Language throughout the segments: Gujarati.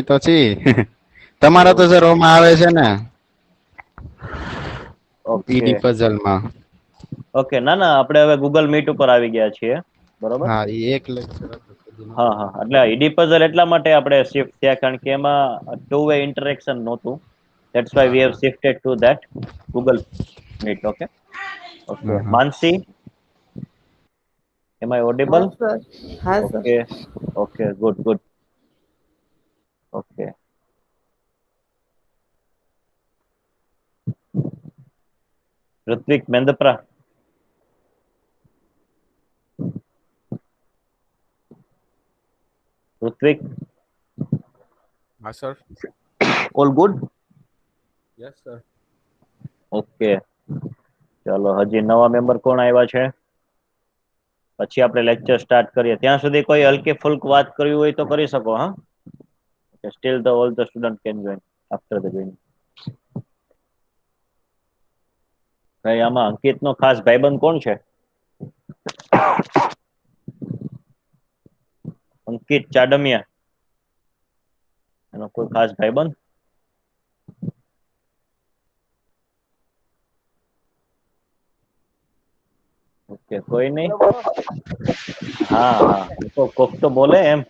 તો છી તમારા તો સર ઓમાં આવે છે ને ઓકે ઈડી પઝલ માં. ઓકે ના ના આપણે હવે ગૂગલ મીટ ઉપર આવી ગયા છીએ બરોબર. હા એ એક લેક્ચર હતું. હા હા એટલે ઈડી પઝલ એટલા માટે આપણે શિફ્ટ થયા કારણ કે એમાં ટુ વે ઇન્ટરેક્શન નહોતું. That's why we have shifted to that Google Meet. Okay. Okay. Mansi, am I हाँ audible? सर हाँ sir Okay. Okay. Good. Good. Okay. Ritvik Mendapra. Ritvik, Yes, sir. all good? Yes, sir. Okay. ચાલો હજી નવા મેમ્બર કોણ આવ્યા છે પછી આપણે લેક્ચર સ્ટાર્ટ કરીએ ત્યાં સુધી કોઈ હલકી ફુલ્ક વાત કરવી હોય તો કરી શકો હા steel the all the student can join after the join ભાઈ આમાં અંકિત નો ખાસ ભાઈબંધ કોણ છે અંકિત ચાડમિયા એનો કોઈ ખાસ ભાઈબંધ ઓકે કોઈ નહીં હા હા તો કોક તો બોલે એમ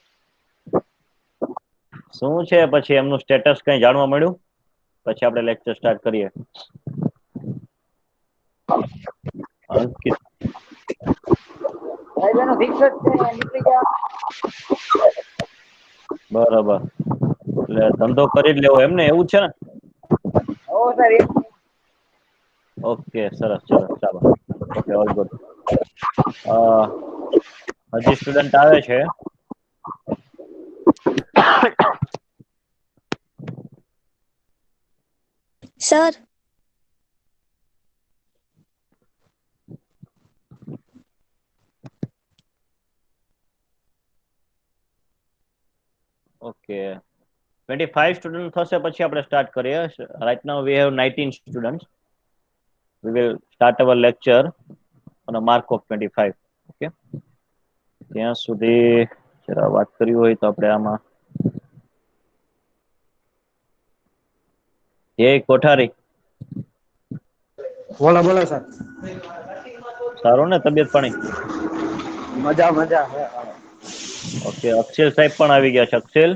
શું છે પછી એમનું સ્ટેટસ કઈ જાણવા મળ્યું પછી આપણે લેક્ચર સ્ટાર્ટ કરીએ અંકિત બરાબર એટલે ધંધો કરી જ લેવો એમને એવું છે ને ઓકે સરસ સરસ ચાલો ઓકે ઓલ ગુડ હજી સ્ટુડન્ટ આવે છે સર ઓકે 25 સ્ટુડન્ટ થશે પછી આપણે સ્ટાર્ટ કરીએ right now we have 19 students we will start our lecture on a mark of 25 okay ત્યાં સુધી જરા વાત કરવી હોય તો આપણે આમાં જય કોઠારી બોલો બોલો સર સારું ને તબિયત પાણી મજા મજા ઓકે અક્ષિલ સાહેબ પણ આવી ગયા છે અક્ષિલ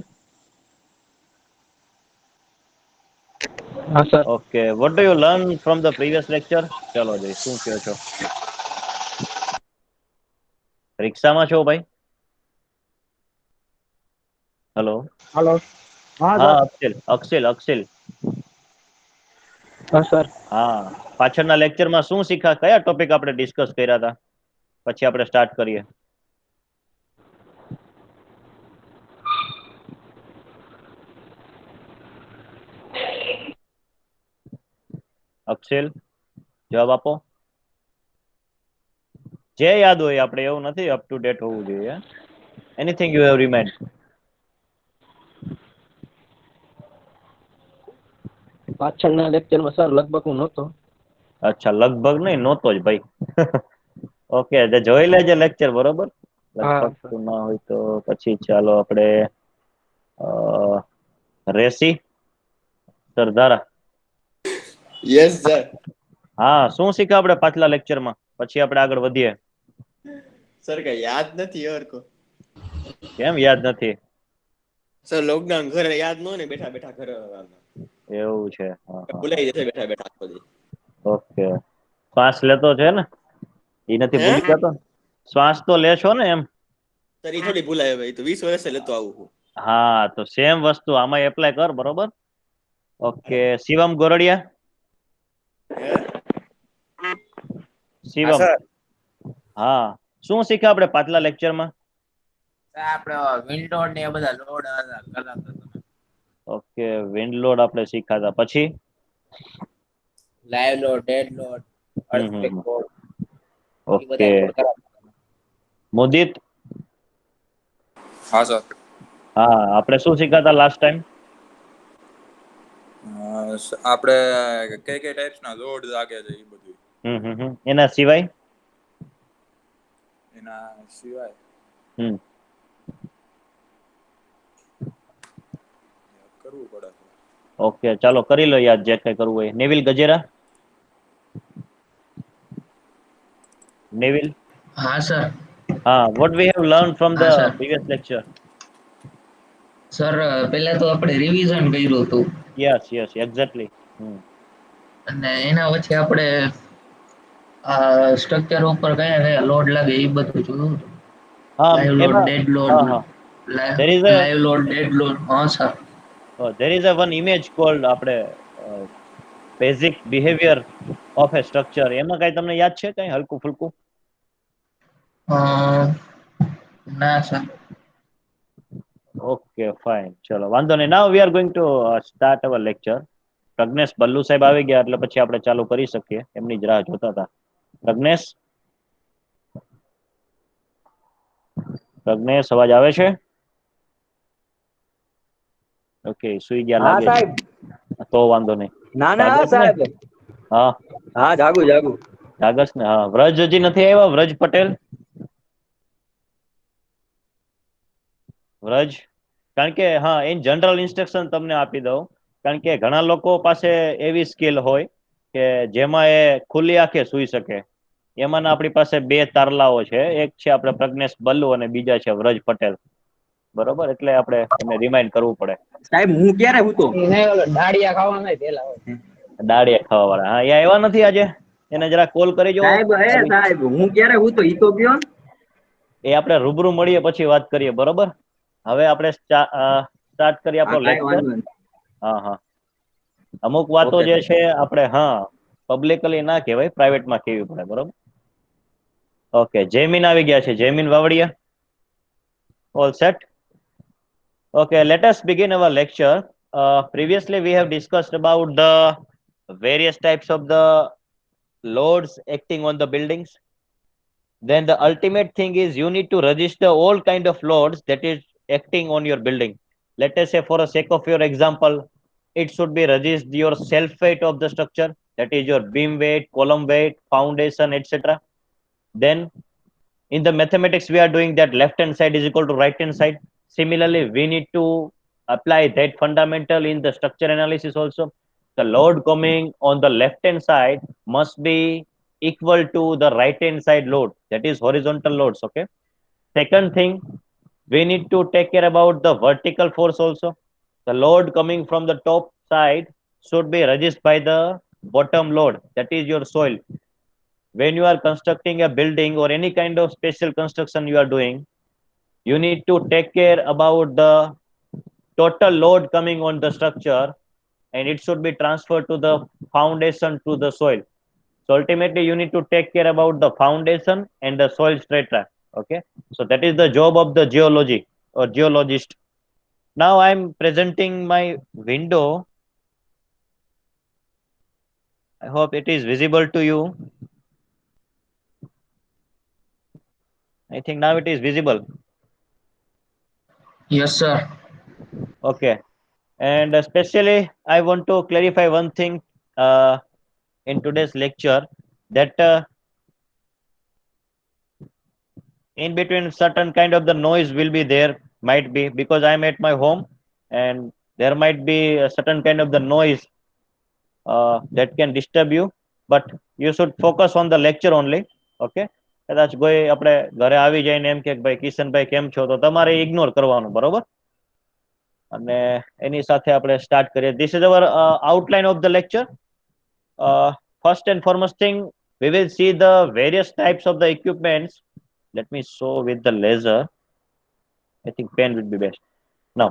હા sir okay what do you learn from the previous lecture ચાલો જય શું કહો છો રિક્ષામાં છો ભાઈ હેલો હલો હા હા સર અક્ષિલ અક્ષિલ અક્ષિલ હા સર હા પાછળના લેક્ચરમાં શું શીખ્યા કયા ટોપિક આપણે ડિસ્કસ કર્યા હતા પછી આપણે સ્ટાર્ટ કરીએ અક્ષિલ જવાબ આપો જે યાદ હોય આપણે એવું નથી અપ ટુ ડેટ હોવું જોઈએ એનીથિંગ યુ હેવ રિમાઇન્ડ પાછળના લેક્ચરમાં સર લગભગ હું નહોતો અચ્છા લગભગ નહીં નહોતો જ ભાઈ ઓકે જોઈ લેજે લેક્ચર બરોબર હા લગભગ સર તો ના હોય તો પછી ચાલો આપણે રેસી સરદારા યસ સર હા શું શીખ્યા આપણે પાછલા લેક્ચરમાં પછી આપણે આગળ વધીએ સર કઈ યાદ નથી કો કેમ યાદ નથી સર લોકડાઉન ઘરે યાદ ન ને બેઠા બેઠા ઘરે એવું છે હા હા ભૂલાઈ જશે બેઠા બેઠા આખો દી. ઓકે શ્વાસ લેતો છે ને એ નથી હે ભૂલી જતો શ્વાસ તો લેશો ને એમ સર એ થોડી ભૂલાય ભાઈ તો 20 વર્ષે લેતો આવું છું હા તો સેમ વસ્તુ આમાં એપ્લાય કર બરોબર ઓકે શિવમ ગોરડિયા હે હા શિવમ સર હા શું શીખ્યા આપણે પાછલા લેક્ચરમાં આપડે વિન્ડો ને એ બધા લોડ હતા ઓકે વિન્ડલોડ આપણે શીખ્યા હતા પછી live load dead load earthquake હમ લોડ એ ઓકે બધા લોડ કરાવતા મુદિત હા સર હા આપણે શું શીખ્યા હતા લાસ્ટ ટાઈમ આપણે કઈ કઈ ટાઈપ્સ ના લોડ લાગે છે એ બધું એના સિવાય એના સિવાય હમ કરવું પડે. ઓકે ચાલો કરી લો યાદ જે કઈ કરવું હોય. નેવિલ ગજેરા. નેવિલ. હા સર. હા, what we have learned from હા the sir. previous lecture. Sir પહેલા તો આપણે રિવિઝન કર્યું હતું Yes, yes, exactly. અને એના પછી આપણે સ્ટ્રક્ચર ઉપર કયા કયા લોડ લાગે એ બધું જોયું હતું. લાઈવ લોડ, એમાં ડેડ લોડ, હા હા there is a live load, dead load. હા sir. there is a one image called આપણે basic behavior of a structure. એમાં કઈ તમને યાદ છે કઈ હલકું ફુલકું? ના સર. Okay, fine. ચલો વાંધો નહીં. Now we are going to start our lecture. Pragnesh Ballu સાહેબ આવી ગયા એટલે પછી આપણે ચાલુ કરી શકીએ. એમની જ રાહ જોતા હતા. પ્રજ્ઞેશ, પ્રજ્ઞેશ અવાજ આવે છે? ઓકે, સુઈ ગયા હા લાગે છે. સાહેબ. તો વાંધો નહીં. ના ના જાગસ ને? સાહેબ. હા, હા જાગું જાગું. જાગસ ને? હા, વ્રજ હજી નથી આવ્યા? વ્રજ પટેલ, વ્રજ. કારણ કે હા, ઇન જનરલ ઇન્સ્ટ્રક્શન તમને આપી દઉં. કારણ કે ઘણા લોકો પાસે એવી સ્કિલ હોય કે જેમાં એ ખુલ્લી આંખે સૂઈ શકે. એમાંના આપણી પાસે બે તારલાઓ છે. એક છે આપણે પ્રજ્ઞેશ બલ્લુ અને બીજા છે વ્રજ પટેલ. બરોબર, એટલે આપણે એને રિમાઇન્ડ કરવું પડે. સાહેબ હું ક્યારે હું તો દાડિયા ખાવાના પેલા હોય. દાળિયા ખાવા વાળા. હા, એ આવ્યા નથી આજે. એને જરા કોલ કરી જોવો. સાહેબ હે સાહેબ હું ક્યારે હું તો ઈ તો કયો. એ આપણે રૂબરૂ મળીએ પછી વાત કરીએ. બરોબર, હવે આપણે સ્ટાર્ટ કરીએ હા આપણો કાંઈ લેક્ચર. વાંધો નહીં. હા હા, અમુક વાતો ઓકે જે સાહેબ. છે આપણે હા પબ્લિકલી ના કહેવાય, પ્રાઇવેટમાં કહેવી પડે. બરોબર. ઓકે, જયમીન આવી ગયા છે. Jaymin Vavadiya, all set? Okay, let us begin our lecture. Previously, we have discussed about the various types of the loads acting on the buildings. Then the ultimate thing is you need to register all kind of loads that is acting on your building. Let us say, for the sake of your example, it should be registered your self weight of the structure, that is your beam weight, column weight, foundation, etc. Then in the mathematics we are doing that left hand side is equal to right hand side. Similarly, we need to apply that fundamental in the structure analysis also. The load coming on the left hand side must be equal to the right hand side load, that is horizontal loads. Okay, second thing, we need to take care about the vertical force also. The load coming from the top side should be registered by the bottom load, that is your soil. When you are constructing a building or any kind of special construction you are doing, you need to take care about the total load coming on the structure, and it should be transferred to the foundation to the soil. So ultimately you need to take care about the foundation and the soil strata. Okay, so that is the job of the geology or geologist. Now I am presenting my window. I hope it is visible to you. I think now it is visible. Yes sir. Okay, and especially I want to clarify one thing in today's lecture, that in between certain kind of the noise will be there, might be because I'm at my home, and there might be a certain kind of the noise that can disturb you, but you should focus on the lecture only. Okay, કદાચ કોઈ આપણે ઘરે આવી જઈને એમ કે ભાઈ કિશનભાઈ કેમ છો, તો તમારે ઇગ્નોર કરવાનું. બરોબર, અને એની સાથે આપણે સ્ટાર્ટ કરીએ. This is our outline of the lecture. First and foremost thing, we will see the various types of the equipments. Let me show with the laser. I think pen would be best. Now,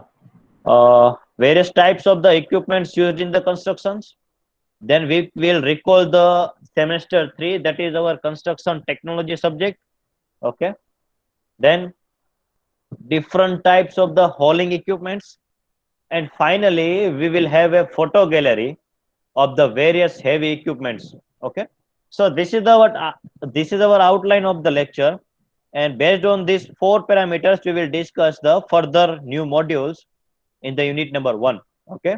various types of the equipments used in the constructions. Then we will recall the semester 3, that is our construction technology subject. Okay, then different types of the hauling equipments, and finally we will have a photo gallery of the various heavy equipments. Okay, so this is our outline of the lecture, and based on these 4 parameters we will discuss the further new modules in the unit number 1. Okay,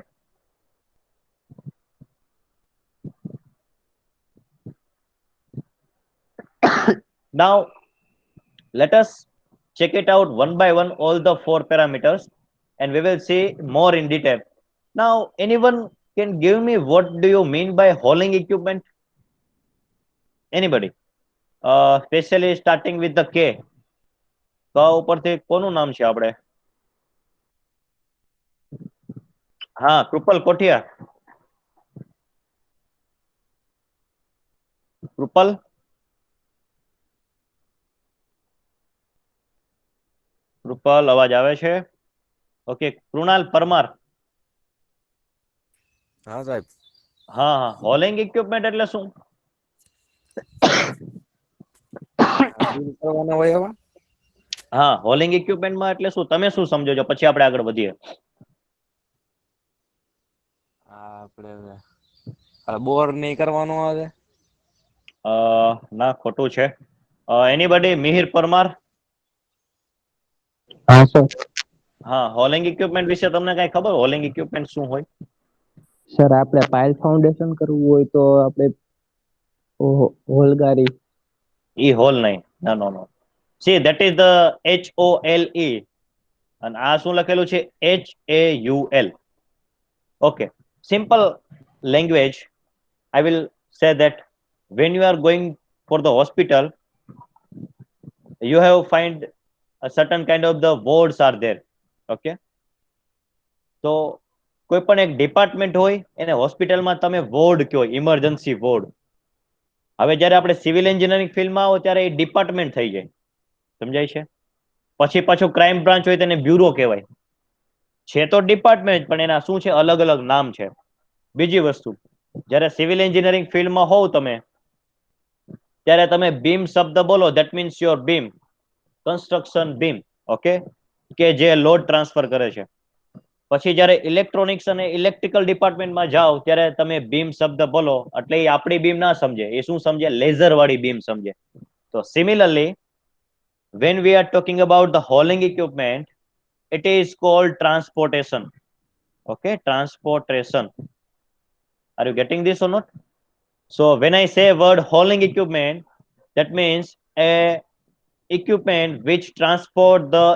now let us check it out one by one, all the 4 parameters, and we will see more in detail. Now, anyone can give me what do you mean by hauling equipment? Anybody? Especially starting with the K. ક ઉપરથી કોનું નામ છે આપણે? હા, કૃપલ કોઠિયા. કૃપલ? કૃપલ અવાજ આવે છે? ઓકે, કૃણાલ પરમાર. હા સાહેબ. હા હા, હોલિંગ ઇક્વિપમેન્ટ એટલે શું? બિલ કરવાના હોય એવા? હા, હોલિંગ ઇક્વિપમેન્ટમાં એટલે શું? તમે શું સમજો છો? પછી આપણે આગળ વધીએ. આપણે બોર નહીં કરવાનું આવે? ના, ખોટું છે. એનીબડી? મિહિર પરમાર? હા સર. હા, હોલિંગ ઇક્વિપમેન્ટ વિશે તમને કઈ ખબર? હોલિંગ ઇક્વિપમેન્ટ શું હોય? સર આપણે પાઇલ ફાઉન્ડેશન કરવું હોય તો આપણે હોલગારી. ઈ હોલ નહીં. ના no no. See that is the HOLE અને આ શું લખેલું છે? HAUL. Okay, simple language. I will say that when you are going for the hospital, you have find a certain kind of the wards are there. Okay, તો કોઈ પણ એક ડિપાર્ટમેન્ટ હોય એને હોસ્પિટલમાં તમે વોર્ડ કહો, ઇમરજન્સી વોર્ડ. હવે જ્યારે આપણે સિવિલ એન્જિનિયરિંગ ફિલ્ડમાં આવો ત્યારે એ ડિપાર્ટમેન્ટ થઈ જાય. સમજાય છે? પછી પાછું ક્રાઇમ બ્રાન્ચ હોય તેને બ્યુરો કહેવાય. છે તો ડિપાર્ટમેન્ટ પણ એના શું છે? અલગ અલગ નામ છે. બીજી વસ્તુ, જ્યારે સિવિલ એન્જિનિયરિંગ ફિલ્ડમાં હોવ તમે ત્યારે તમે બીમ શબ્દ બોલો, that means your beam, construction beam. Okay, કે જે લોડ ટ્રાન્સફર કરે છે. પછી જ્યારે ઇલેક્ટ્રોનિક્સ અને ઇલેક્ટ્રિકલ ડિપાર્ટમેન્ટમાં જાઓ ત્યારે તમે બીમ શબ્દ બોલો એટલે એ આપણી બીમ ના સમજે, એ શું સમજે? લેઝર વાળી બીમ સમજે. તો similarly when we are talking about the hauling equipment, it is called transportation. Okay, transportation. Are you getting this or not? So when I say word hauling equipment, that means a equipment which transport the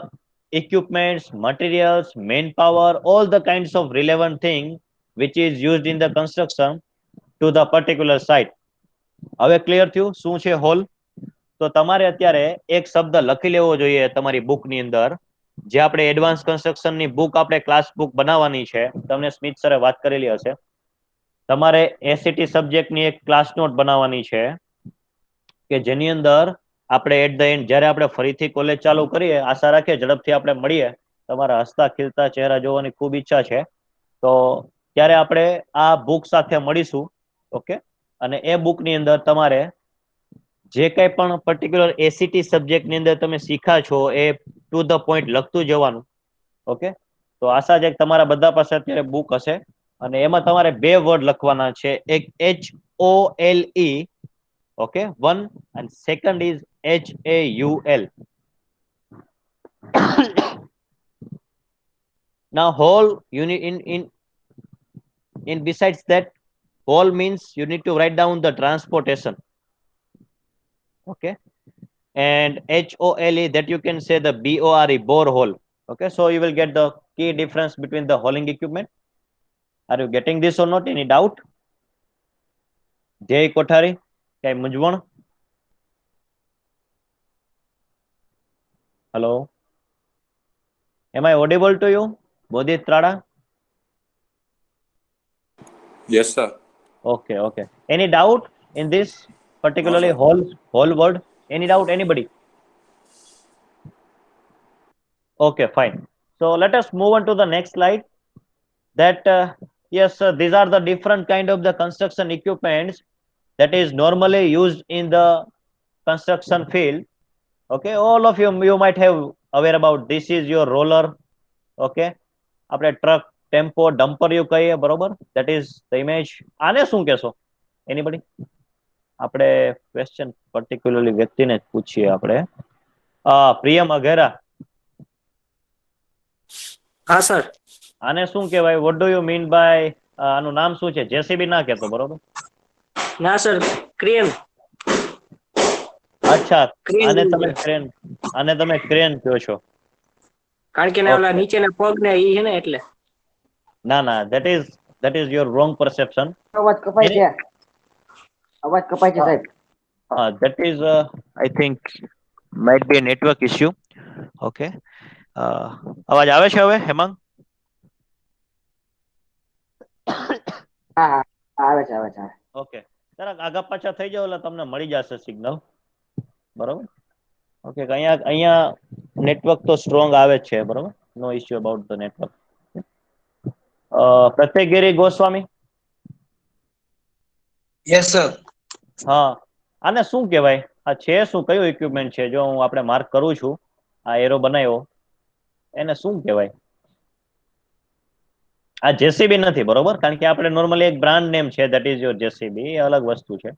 equipments, materials, manpower, all the kinds of relevant thing which is used in the construction to the particular site. હવે ક્લિયર થયું શું છે હોલ? તો તમારે અત્યારે એક શબ્દ લખી લેવો જોઈએ તમારી બુકની અંદર. જે આપણે એડવાન્સ કન્સ્ટ્રક્શનની બુક આપણે ક્લાસ બુક બનાવવાની છે, તમને સ્મિથ સરે વાત કરેલી હશે. તમારે એસીટી સબ્જેક્ટની એક ક્લાસ નોટ બનાવવાની છે કે જેની અંદર આપણે એટ ધ એન્ડ જ્યારે આપણે ફરીથી કોલેજ ચાલુ કરીએ, આશા રાખીએ ઝડપથી આપણે મળીએ. તમારા હસતા ખીલતા ચહેરા જોવાની ખૂબ ઈચ્છા છે. તો ત્યારે આપણે આ બુક સાથે મળીશું. ઓકે, અને એ બુકની અંદર તમારે જે કંઈ પણ પર્ટિક્યુલર એસીટી સબ્જેક્ટની અંદર તમે શીખા છો એ ટુ ધ પોઈન્ટ લખતું જવાનું. ઓકે, તો આશા છે કે તમારા બધા પાસે અત્યારે બુક હશે અને એમાં તમારે બે વર્ડ લખવાના છે, એક HOLE. okay, one, and second is HAUL. Now whole you need in besides that, whole means you need to write down the transportation. Okay, and HOLE, that you can say the BORE, borehole. Okay, so you will get the key difference between the hauling equipment. Are you getting this or not? Any doubt? જય કોઠારી, કઈ મૂંઝવણ? Hello, am I audible to you? Bodhit Trada? Yes, sir. Okay, okay. Any doubt in this particularly No, sir. whole word? Any doubt, anybody? Okay, fine. So let us move on to the next slide. That yes, these are the different kind of the construction equipments that is normally used in the construction field. Okay, all of you might have aware about this is your roller. Okay, આપણે ટ્રક, ટેમ્પો, ડમ્પર યુ કહીએ, બરોબર? That is the image. આને શું કહેશો? Anybody? આપણે ક્વેશ્ચન પર્ટિક્યુલરલી વ્યક્તિને જ પૂછીએ આપણે. પ્રિયમ અઘેરા, હા સર. આને શું કહેવાય? What do you mean by? આનું નામ શું છે? જેસીબી ના કહેતો, બરોબર? ના સર, ક્રેન. અચ્છા, ક્રેન આને જેવું તમે છે. ક્રેન, આને તમે ક્રેન કહો છો. કારણ કે એના ઓલા નીચેના પગ ને ઈ છે ને એટલે. ના, that is your wrong perception. અવાજ કપાય છે અવાજ કપાય છે સાહેબ That is I think might be a network issue. Okay. અવાજ આવે છે હવે હેમાંગ? હા હા આવે છે આવે છે ઓકે, જરાક આગા પાછા થઈ જાવ એટલે તમને મળી જશે સિગ્નલ. બરોબર. ઓકે, અહીંયા નેટવર્ક તો સ્ટ્રોંગ આવે જ છે. બરોબર, no issue about the network. પ્રત્યેકગીરી ગોસ્વામી. Yes sir. હા, આને શું કહેવાય? આ છે શું? કયું ઇક્વિપમેન્ટ છે? જો હું આપણે માર્ક કરું છું, આ એરો બનાવ્યો, એને શું કહેવાય? આ જેસીબી નથી, બરોબર? કારણ કે આપણે નોર્મલી એક બ્રાન્ડ નેમ છે, ધેટ ઇઝ યોર જેસીબી. એ અલગ વસ્તુ છે.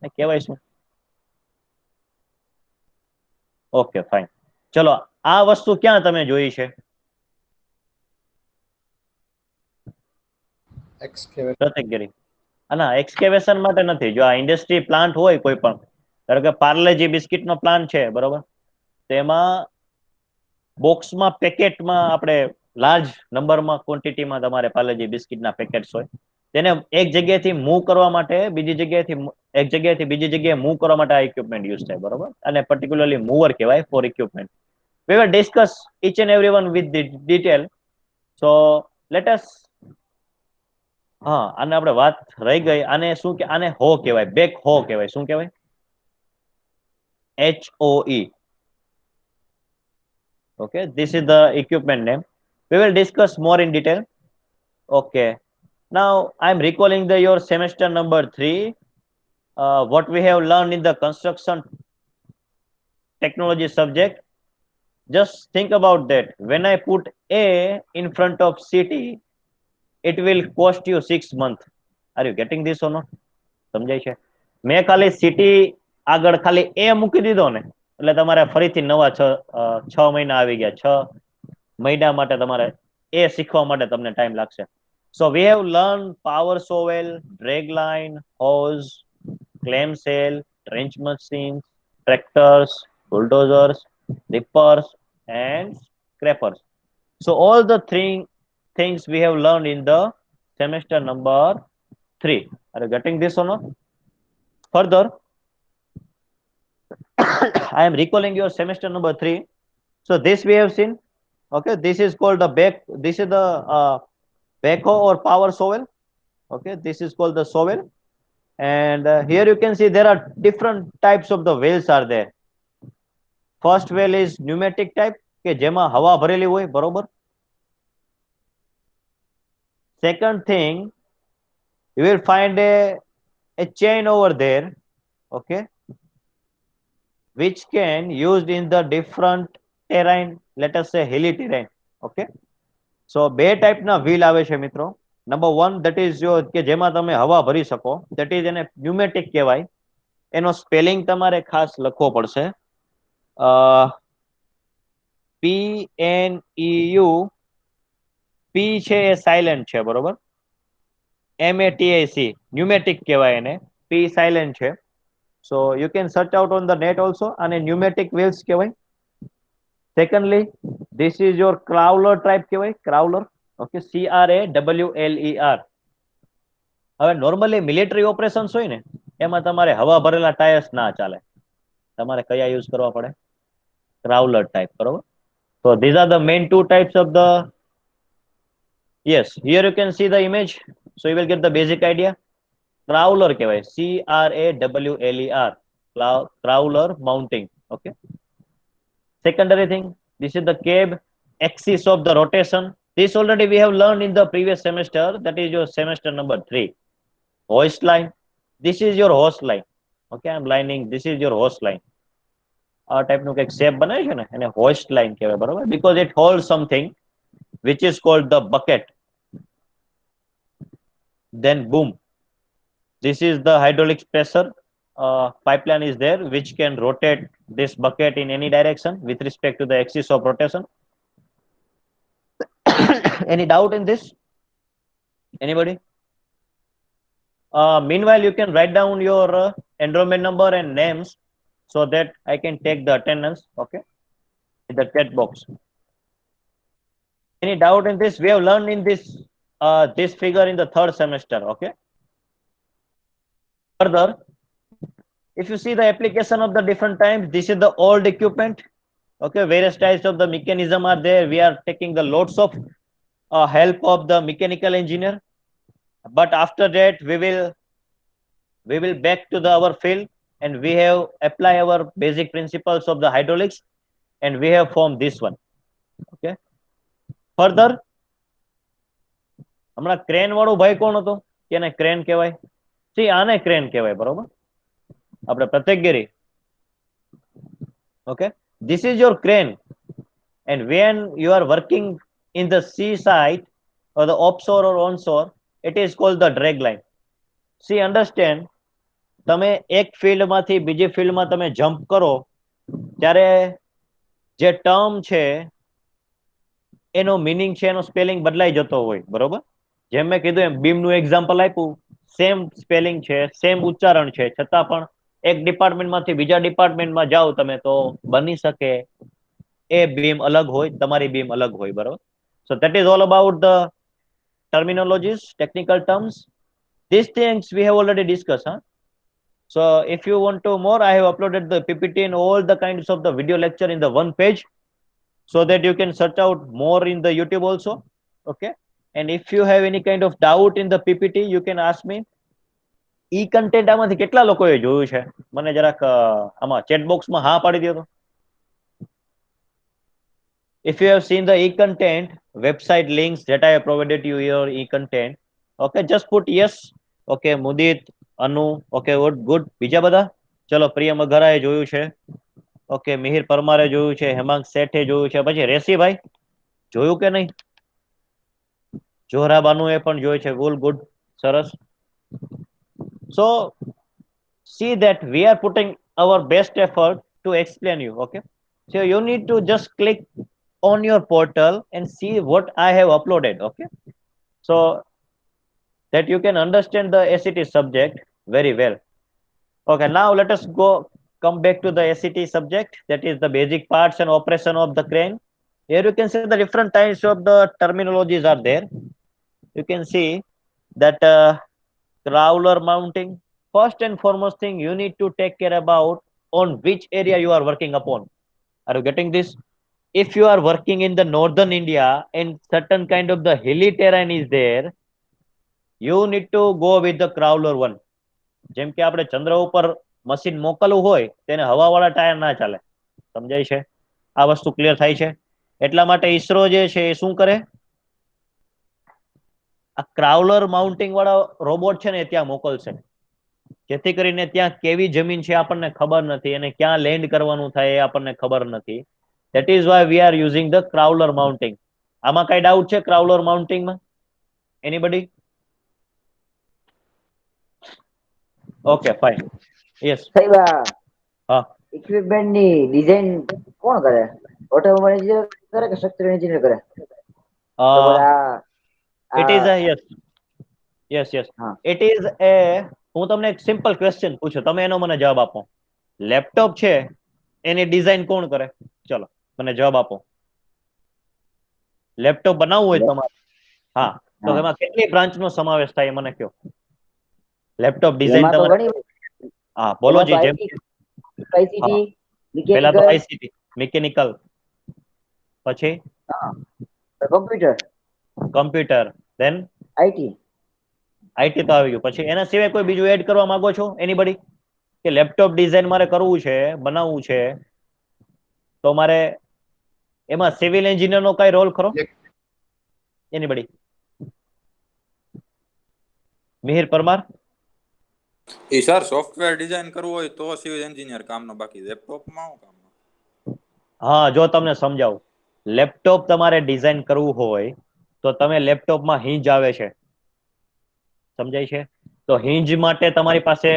એ કહેવાય શું? Okay, fine. ચલો, આ વસ્તુ ક્યાં તમે જોઈ છે? પ્રત્યેકગીરી. ના, એક્સકેવેશન માટે નથી. જો આ ઇન્ડસ્ટ્રી પ્લાન્ટ હોય કોઈ પણ, ધારો કે પાર્લેજી બિસ્કિટનો પ્લાન્ટ છે, બરોબર? તેમાં બોક્સમાં પેકેટમાં આપણે લાર્જ નંબરમાં ક્વોન્ટિટીમાં તમારે પાર્લેજી બિસ્કિટના પેકેટ્સ હોય. તેને એક જગ્યાએથી મૂવ કરવા માટે એક જગ્યાએથી બીજી જગ્યાએ મૂવ કરવા માટે આ ઇક્વિપમેન્ટ યુઝ થાય, બરોબર? અને પર્ટિક્યુલરલી મૂવર કહેવાય for equipment. We will discuss each and every one with the detail. So let us હા, આને આપણે વાત રહી ગઈ. આને શું કે આને હો કહેવાય, બેક હો કહેવાય. શું કહેવાય? HOE. Okay, this is the equipment name. We will discuss more in detail. Okay, now I am recalling your semester number 3. What we have learned in the construction technology subject. Just think about that. When I put A in front of city, it will cost you 6 months. Are you getting this or not? સમજાય છે? મેં ખાલી સિટી આગળ ખાલી એ મૂકી દીધો ને એટલે તમારે ફરીથી નવા 6 મહિના આવી ગયા. 6 મહિના માટે તમારે એ શીખવા માટે તમને ટાઈમ લાગશે. So we have learned power shovel, drag line, hose, clam cell, trench machines, tractors, bulldozers, rippers, and scrapers. So all the three things we have learned in the semester number 3. Are you getting this or not? Further, I am recalling your semester number 3. So this we have seen. Okay, this is called the this is the backhoe or power shovel. Okay, this is called the shovel. And here you can see there are different types of the wheels are there. First wheel is pneumatic type કે જેમાં હવા ભરેલી હોય, બરોબર? Second thing, you will find a chain over there, okay, which can used in the different terrain, let us say hilly terrain. Okay, so બે ટાઈપના વ્હીલ આવે છે મિત્રો. નંબર 1 that is your કે જેમાં તમે હવા ભરી શકો, that is એને pneumatic કહેવાય. એનો સ્પેલિંગ તમારે ખાસ લખવો પડશે. PNEU. P છે એ સાયલેન્ટ છે, બરોબર? MATIC pneumatic કહેવાય એને. P સાયલેન્ટ છે. So you can search out on the net also. And pneumatic wheels કહેવાય. Secondly, this is your crawler type કહેવાય. Crawler. Okay, CRAWLER. હવે નોર્મલી મિલિટરી ઓપરેશન્સ હોય ને એમાં તમારે હવા ભરેલા ટાયર્સ ના ચાલે. તમારે કયા યુઝ કરવા પડે? ક્રાઉલર ટાઈપ, બરોબર? So these are the main two types of the. Yes, here you can see the image. So you will get the basic idea. Crawler કહેવાય. CRAWLER. Crawler mounting. Okay. Secondary thing, this is the cab, axis of the rotation. This already we have learned in the previous semester. That is your semester number 3. Hoist line. This is your hose line. Okay, I'm lining. This is your hose line. આ ટાઈપનું કંઈક શેપ બનાવે છે ને એને હોઇસ્ટ લાઇન કહેવાય, બરોબર? Because it holds something which is called the bucket. Then boom. This is the hydraulic pressure pipeline is there which can rotate this bucket in any direction with respect to the axis of rotation. Any doubt in this? Anybody? Meanwhile, you can write down your enrollment number and names so that I can take the attendance, okay, in the chat box. Any doubt in this? We have learned in this this figure in the third semester. Okay. Further, if you see the application of the different times, this is the old equipment. Okay, various types of the mechanism are there. We are taking the lots of help of the mechanical engineer. But after that, we will back to the our field, and we have apply our basic principles of the hydraulics, and we have formed this one. Okay. Further, હમણાં ક્રેન વાળું ભાઈ કોણ હતો? એને ક્રેન કહેવાય. સી આને ક્રેન કહેવાય, બરોબર? આપણે પ્રત્યેકગીરી. Okay, this is your crane, and when you are working in the sea side or the offshore or onshore, it is called the drag line. See, understand, તમે એક ફિલ્ડ માંથી બીજી ફિલ્ડમાં તમે જમ્પ કરો ત્યારે જે ટર્મ છે એનો મીનિંગ છે, એનો સ્પેલિંગ બદલાઈ જતો હોય, બરોબર? જેમ મેં કીધું એમ બીમનું એક્ઝામ્પલ આપ્યું, સેમ સ્પેલિંગ છે, સેમ ઉચ્ચારણ છે, છતાં પણ એક ડિપાર્ટમેન્ટમાંથી બીજા ડિપાર્ટમેન્ટમાં જાઓ તમે તો બની શકે એ બીમ અલગ હોય, તમારી બીમ અલગ હોય, બરોબર? So that is all about the terminologies, technical terms. These things we have already discussed, huh? So if you want to more, I have uploaded the PPT and all the kinds of the video lecture in the one page, so that you can search out more in the YouTube also. Okay. And if you have any kind of doubt in the PPT, you can ask me. E content આમાંથી કેટલા લોકોએ જોયું છે? મને જરાક આમાં chat box માં હા પાડી દો તો. If you have seen the e-content website links that I have provided you your e-content, okay, just put yes. Okay, Mudit, Anu, okay, good. બીજા બધા? ચલો, પ્રિય મઘરાએ જોયું છે. ઓકે, મિહિર પરમારે જોયું છે, હેમાંગ શેઠે જોયું છે, પછી રેસીભાઈ જોયું કે નહીં? જોહરા બાનુએ પણ જોયું છે. ગુડ, સરસ. So see that we are putting our best effort to explain you. Okay, so you need to just click on your portal and see what I have uploaded. Okay, so that you can understand the ACT subject very well. Okay, now let us come back to the ACT subject, that is the basic parts and operation of the crane. Here you can see the different types of the terminologies are there. You can see that crawler mounting. First and foremost thing you need to take care about on which area you are working upon. Are you getting this? If you are working in the northern India and certain kind of the hilly terrain is there, you need to go with the crawler one. જેમ કે આપણે ચંદ્ર ઉપર મશીન મોકલવું હોય તેને હવાવાળા ટાયર ના ચાલે. સમજાય છે? આ વસ્તુ ક્લિયર થાય છે? એટલા માટે ઈસરો જે છે એ શું કરે? આ ક્રાઉલર માઉન્ટિંગ વાળા રોબોટ છે ને ત્યાં મોકલશે, જેથી કરીને ત્યાં કેવી જમીન છે આપણને ખબર નથી, અને ક્યાં લેન્ડ કરવાનું થાય એ આપણને ખબર નથી. That is why we are using the crawler mounting. આમાં કઈ ડાઉટ છે ક્રાઉલર માઉન્ટિંગ માં? Anybody? Okay, fine. Yes. સાહેબ હા, ઇક્વિપમેન્ટ ની ડિઝાઇન કોણ કરે? ઓટોમોબાઈલ એન્જિનિયર કરે કે સ્ટ્રક્ચરલ એન્જિનિયર કરે? it is a yes. હા. It is a, હું તમને એક સિમ્પલ ક્વેશ્ચન પૂછું, તમે એનો મને જવાબ આપો. લેપટોપ છે એની ડિઝાઇન કોણ કરે? ચલો મને જવાબ આપો. લેપટોપ બનાવવું હોય તમારે, હા, તો એમાં કેટલી બ્રાન્ચ નો સમાવેશ થાય મને કહો. લેપટોપ ડિઝાઇન એમાં તો તમારે, ઘણી હા બોલો જી. જેમ આઈસીટી પેલા તો મિકેનિકલ આઈસીટી મિકેનિકલ, પછી કમ્પ્યુટર, દેન આઈટી તો આવી ગયું. પછી એના સિવાય કોઈ બીજું એડ કરવા માંગો છો? એનીબડી? કે લેપટોપ ડિઝાઇન મારે કરવું છે, બનાવવું છે, તો મારે એમાં સિવિલ એન્જિનિયર નો કઈ રોલ ખરો? એનીબડી? મિહિર પરમાર? એ સર સોફ્ટવેર ડિઝાઇન કરવું હોય તો સિવિલ એન્જિનિયર કામનો, બાકી લેપટોપમાં હું કામનો? હા, જો તમને સમજાવું, લેપટોપ તમારે ડિઝાઇન કરવું હોય તો તમે લેપટોપમાં હિંજ આવે છે, સમજાય છે? તો હિંજ માટે તમારી પાસે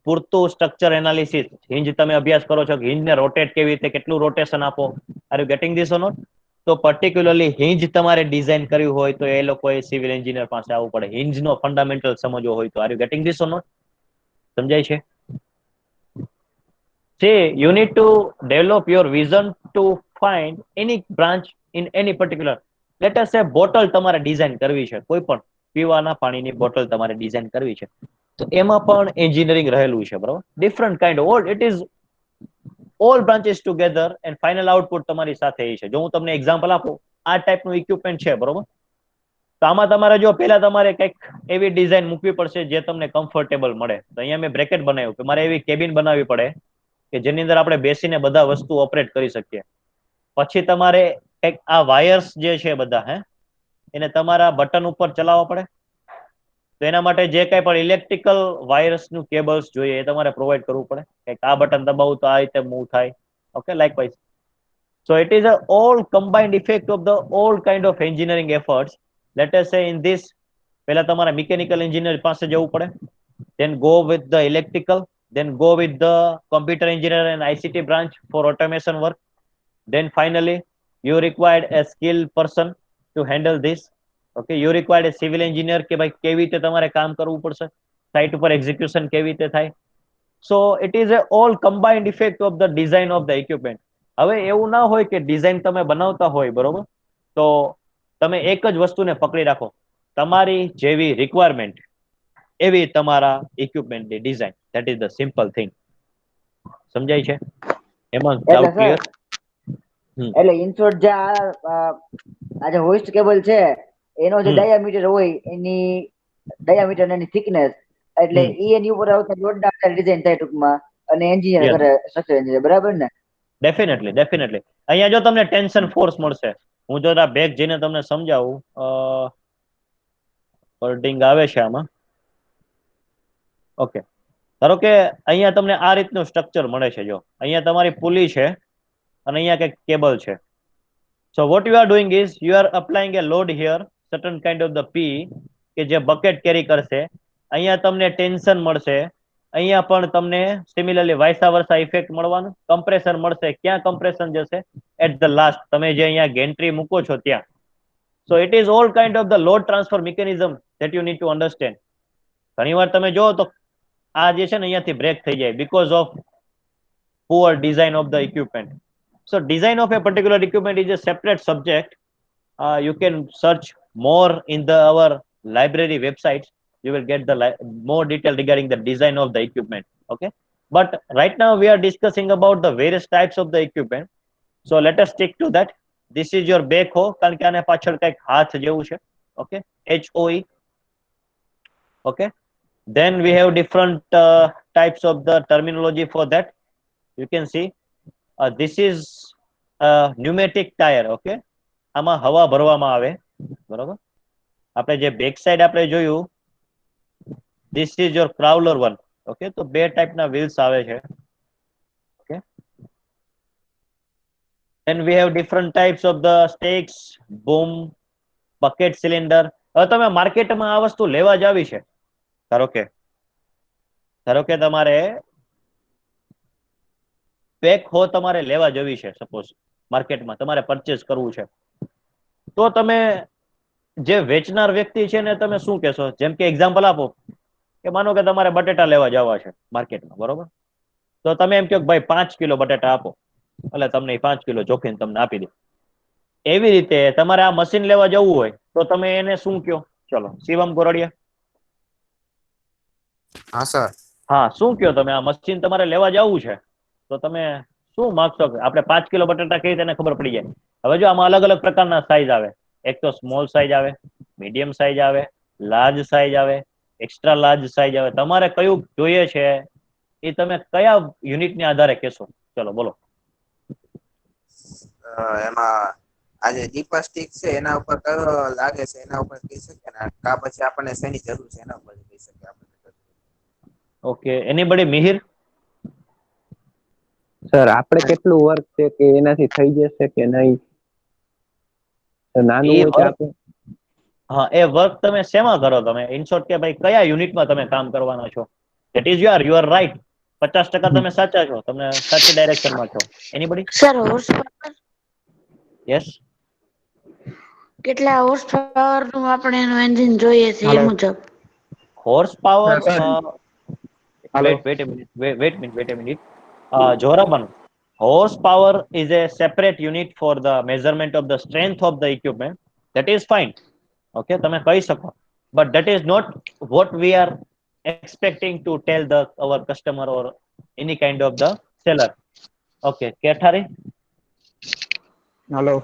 પૂરતું સ્ટ્રક્ચર એનાલિસિસ, હિંજ તમે અભ્યાસ કરો છો કે હિંજને રોટેટ કેવી રીતે, કેટલું રોટેશન આપો. Are you getting this or not? તો પર્ટિક્યુલરલી હિંજ તમારે ડિઝાઇન કરવી હોય તો એ લોકોએ સિવિલ એન્જિનિયર પાસે આવવું પડે. હિંજનો ફંડામેન્ટલ સમજવો હોય તો. Are you getting this or not? સમજાય છે? See, you need to develop your vision to find any branch in any particular. Let us સે બોટલ તમારે ડિઝાઇન કરવી છે, કોઈ પણ પીવાના પાણીની બોટલ તમારે ડિઝાઇન કરવી છે, તો એમાં પણ એન્જિનિયરિંગ રહેલું છે, બરોબર. Different kind all it is all branches together and final output તમારી સાથે એ છે. જો હું તમને એક્ઝામ્પલ આપું, આ ટાઈપનું ઇક્વિપમેન્ટ છે, બરોબર. તો આમાં તમારે જો પહેલા તમારે કંઈક એવી ડિઝાઇન મૂકવી પડશે જે તમને કમ્ફર્ટેબલ મળે. તો અહીંયા મેં બ્રેકેટ બનાવ્યું કે મારે એવી કેબિન બનાવવી પડે કે જેની અંદર આપણે બેસીને બધા વસ્તુ ઓપરેટ કરી શકીએ. પછી તમારે કંઈક આ વાયર્સ જે છે બધા એને તમારા બટન ઉપર ચલાવવા પડે. તો એના માટે જે કંઈ પણ ઇલેક્ટ્રિકલ વાયર્સનું કેબલ્સ જોઈએ એ તમારે પ્રોવાઈડ કરવું પડે. કંઈક આ બટન દબાવું તો આ રીતે મૂવ થાય. Okay, likewise. So it is a all combined effect of the all kind of engineering efforts. Let us say in this, પહેલા તમારે મિકેનિકલ એન્જિનિયર પાસે જવું પડે, then go with the electrical, then go with the computer engineer and ICT branch for automation work. Then finally, you required a skilled person to handle this. Okay, you required a civil engineer કે ભાઈ કેવી રીતે તમારે કામ કરવું પડશે, સાઇટ ઉપર એક્ઝિક્યુશન કેવી રીતે થાય. So it is a all combined effect of the design of the equipment. હવે એવું ના હોય કે ડિઝાઇન તમે બનાવતા હોય, બરોબર, તો તમે એક જ વસ્તુને પકડી રાખો. તમારી જેવી રિક્વાયરમેન્ટ એવી તમારા ઇક્વિપમેન્ટની design. That is the simple thing. સમજાય છે? એમાં ડાઉટ ક્લિયર? એટલે ઇન શોર્ટ જે આ જે હોઇસ્ટ કેબલ છે એનો જે ડાયામીટર હોય એની ડાયામીટર એની થિકનેસ, એટલે ઈ એની ઉપર આવતા લોડ આધારે ડિઝાઇન થાય ટૂંકમાં, અને એન્જિનિયર કરે, સ્ટ્રક્ચર એન્જિનિયર, બરાબર ને? Definitely, definitely. અહીંયા જો તમને ટેન્શન ફોર્સ મળશે, હું જો આ બેક જઈને તમને સમજાવું, વર્ડિંગ આવે છે આમાં. ઓકે, ધારો કે અહીંયા તમને આ રીતનું સ્ટ્રક્ચર મળે છે. જો અહીંયા તમારી પુલી છે અને અહીંયા કંઈક કેબલ છે. So what you are doing is you are applying a load here, certain kind of the P, કે જે બકેટ કેરી કરશે. અહીંયા તમને ટેન્શન મળશે, અહીંયા પણ તમને સિમિલરલી વાઇસા વર્સા ઇફેક્ટ મળવાનું. કમ્પ્રેશન મળશે. ક્યાં કમ્પ્રેશન જશે? એટ ધ લાસ્ટ, તમે જે અહીંયા ગેન્ટ્રી મૂકો છો ત્યાં. So it is all kind of the load transfer mechanism that you need to understand. ઘણીવાર તમે જો તો આ જે છે ને અહીંયાથી બ્રેક થઈ જાય because of poor design of the equipment. So design of a particular equipment is a separate subject. You can search more in our library websites. You will get the more detail regarding the design of the equipment. Okay, but right now we are discussing about the various types of the equipment. So let us stick to that. This is your backhoe, કારણ કે આને પાછળ કંઈક હાથ જેવું છે. Okay, HOE. Okay, then we have different types of the terminology for that. You can see this is pneumatic tyre. Okay, આમાં હવા ભરવામાં આવે, બરોબર. આપણે જે બેક સાઈડ આપણે જોયું, this is your crawler one. Okay, તો બે ટાઈપના વ્હીલ્સ આવે છે. Okay, then we have different types of the stakes, boom, bucket cylinder. હવે તમે માર્કેટમાં આ વસ્તુ લેવા જ આવી છે, ધારો કે તમારે બેક હો તમારે લેવા જવી છે, સપોઝ માર્કેટમાં તમારે પરચેસ કરવું છે, તો તમે જે વેચનાર વ્યક્તિ છે ને તમે શું કહેશો? જેમ કે એક્ઝામ્પલ આપો કે માનો કે તમારે બટેટા લેવા જવા છે માર્કેટમાં, બરોબર. તો તમે એમ કહો કે ભાઈ 5 કિલો બટેટા આપો, એટલે તમને 5 કિલો જોખીને તમને આપી દે. એવી રીતે તમારે આ મશીન લેવા જવું હોય તો તમે એને શું કહો? ચલો શિવમ ગોરડિયા. હા સર. હા, શું કહો તમે? આ મશીન તમારે લેવા જવું છે તો તમે શું માગશો? આપણે 5 કિલો બટાટા કઈ તેને ખબર પડી જાય. હવે જો આમાં અલગ અલગ પ્રકારના સાઈઝ આવે. એક તો સ્મોલ સાઈઝ આવે, મીડિયમ સાઈઝ આવે, લાર્જ સાઈઝ આવે, એક્સ્ટ્રા લાર્જ સાઈઝ આવે. તમારે કયું જોઈએ છે એ તમે કયા યુનિટને આધારે કહેશો? ચલો બોલો. એમાં આજે દીપા સ્ટિક છે એના ઉપર કયો લાગે છે એના ઉપર કહી શકીએ ને, કા પછી આપણને શેની જરૂર છે એના ઉપર કહી શકીએ આપણે. Okay, anybody? મિહિર. સર આપણે કેટલું વર્ક છે કે એનાથી થઈ જશે કે નહીં? નાનું હોય તો આપણે હા, એ વર્ક તમે શેમાં કરો? તમે ઇન શોર્ટ કે ભાઈ કયા યુનિટમાં તમે કામ કરવાના છો? That is you are right. 50% તમે સાચા છો, તમે સાચી ડાયરેક્શનમાં છો. Anybody? Sir horse power yes. કેટલા હોર્સ પાવર નું આપણે એનું એન્જિન જોઈએ છે એ મુજબ. Horse power wait a minute. Joraban, horsepower is a separate unit for the measurement of the strength of the equipment. that is fine. Okay, તમે કહી શકો, but that is not what we are expecting to tell the our customer or any kind of the seller. Okay, Kothari? Hello.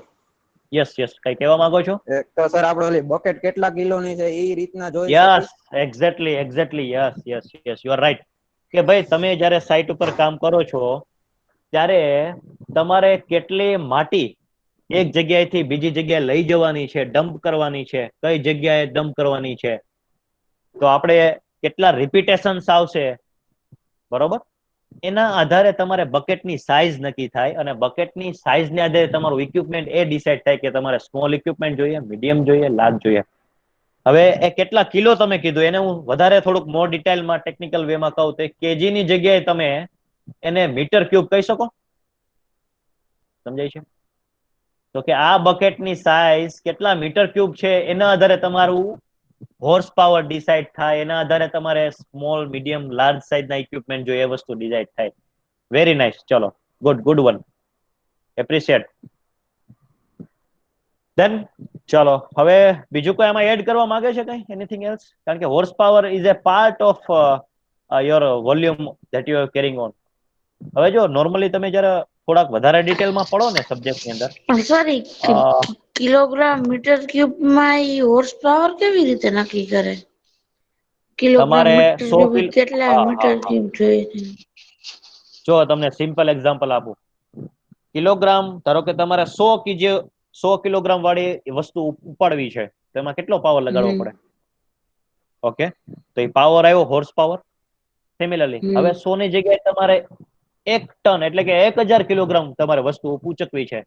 Yes yes, કઈ કહેવા માંગો છો? એક તો સર આપણે ઓલી બકેટ કેટલા કિલોની છે એ રીતના જોઈ yes, exactly, yes yes yes, you are right. કે ભાઈ તમે જ્યારે સાઇટ ઉપર કામ કરો છો ત્યારે તમારે કેટલી માટી એક જગ્યાએથી બીજી જગ્યાએ લઈ જવાની છે, ડમ્પ કરવાની છે, કઈ જગ્યાએ ડમ્પ કરવાની છે, તો આપણે કેટલા રિપીટેશન્સ આવશે, બરોબર, એના આધારે તમારે બકેટની સાઇઝ નક્કી થાય, અને બકેટની સાઇઝને આધારે તમારું ઇક્વિપમેન્ટ એ ડિસાઇડ થાય કે તમારે સ્મોલ ઇક્વિપમેન્ટ જોઈએ, મીડિયમ જોઈએ, લાર્જ જોઈએ. હવે એ કેટલા કિલો તમે કીધું એને હું વધારે થોડુંક મોર ડિટેલમાં ટેકનિકલ વેમાં કહું તો કેજી ની જગ્યાએ તમે એને મીટર ક્યુબ કહી શકો? સમજાય છે? તો કે આ બકેટની સાઇઝ કેટલા મીટર ક્યુબ છે એના આધારે તમારું હોર્સ પાવર ડિસાઇડ થાય, એના આધારે તમારે સ્મોલ, મીડિયમ, લાર્જ સાઇઝના ઇક્વિપમેન્ટ જોઈએ એ વસ્તુ ડિસાઇડ થાય. વેરી નાઇસ, ચલો, ગુડ વન, એપ્રિશિએટ. દેન ચલો, હવે બીજું કોઈ આમાં એડ કરવા માંગે છે કઈ, એનીથિંગ એલ્સ? કારણ કે horse power is a part of your volume that you are carrying on. હવે જો નોર્મલી તમે જ્યારે થોડાક વધારે ડિટેલમાં પડો ને સબ્જેક્ટની અંદર, સોરી, કિલોગ્રામ મીટર ક્યુબ માં ઈ હોર્સ પાવર કેવી રીતે નક્કી કરે? કિલોગ્રામ તમારે મીટર 100 ક્યુબ કિલો, કેટલા મીટર ક્યુબ જોઈએ છે? જો તમને સિમ્પલ એક્ઝામ્પલ આપું. કિલોગ્રામ, ધારો કે તમારે 100 કિલોગ્રામ વાળી વસ્તુ ઉપાડવી છે, તો એમાં કેટલો પાવર લગાડવો પડે? ઓકે, તો એ પાવર આવ્યો હોર્સ પાવર. સિમિલરલી હવે 100 ની જગ્યાએ તમારે 1 ટન એટલે કે 1000 કિલોગ્રામ તમારે વસ્તુ ઉચકવી છે,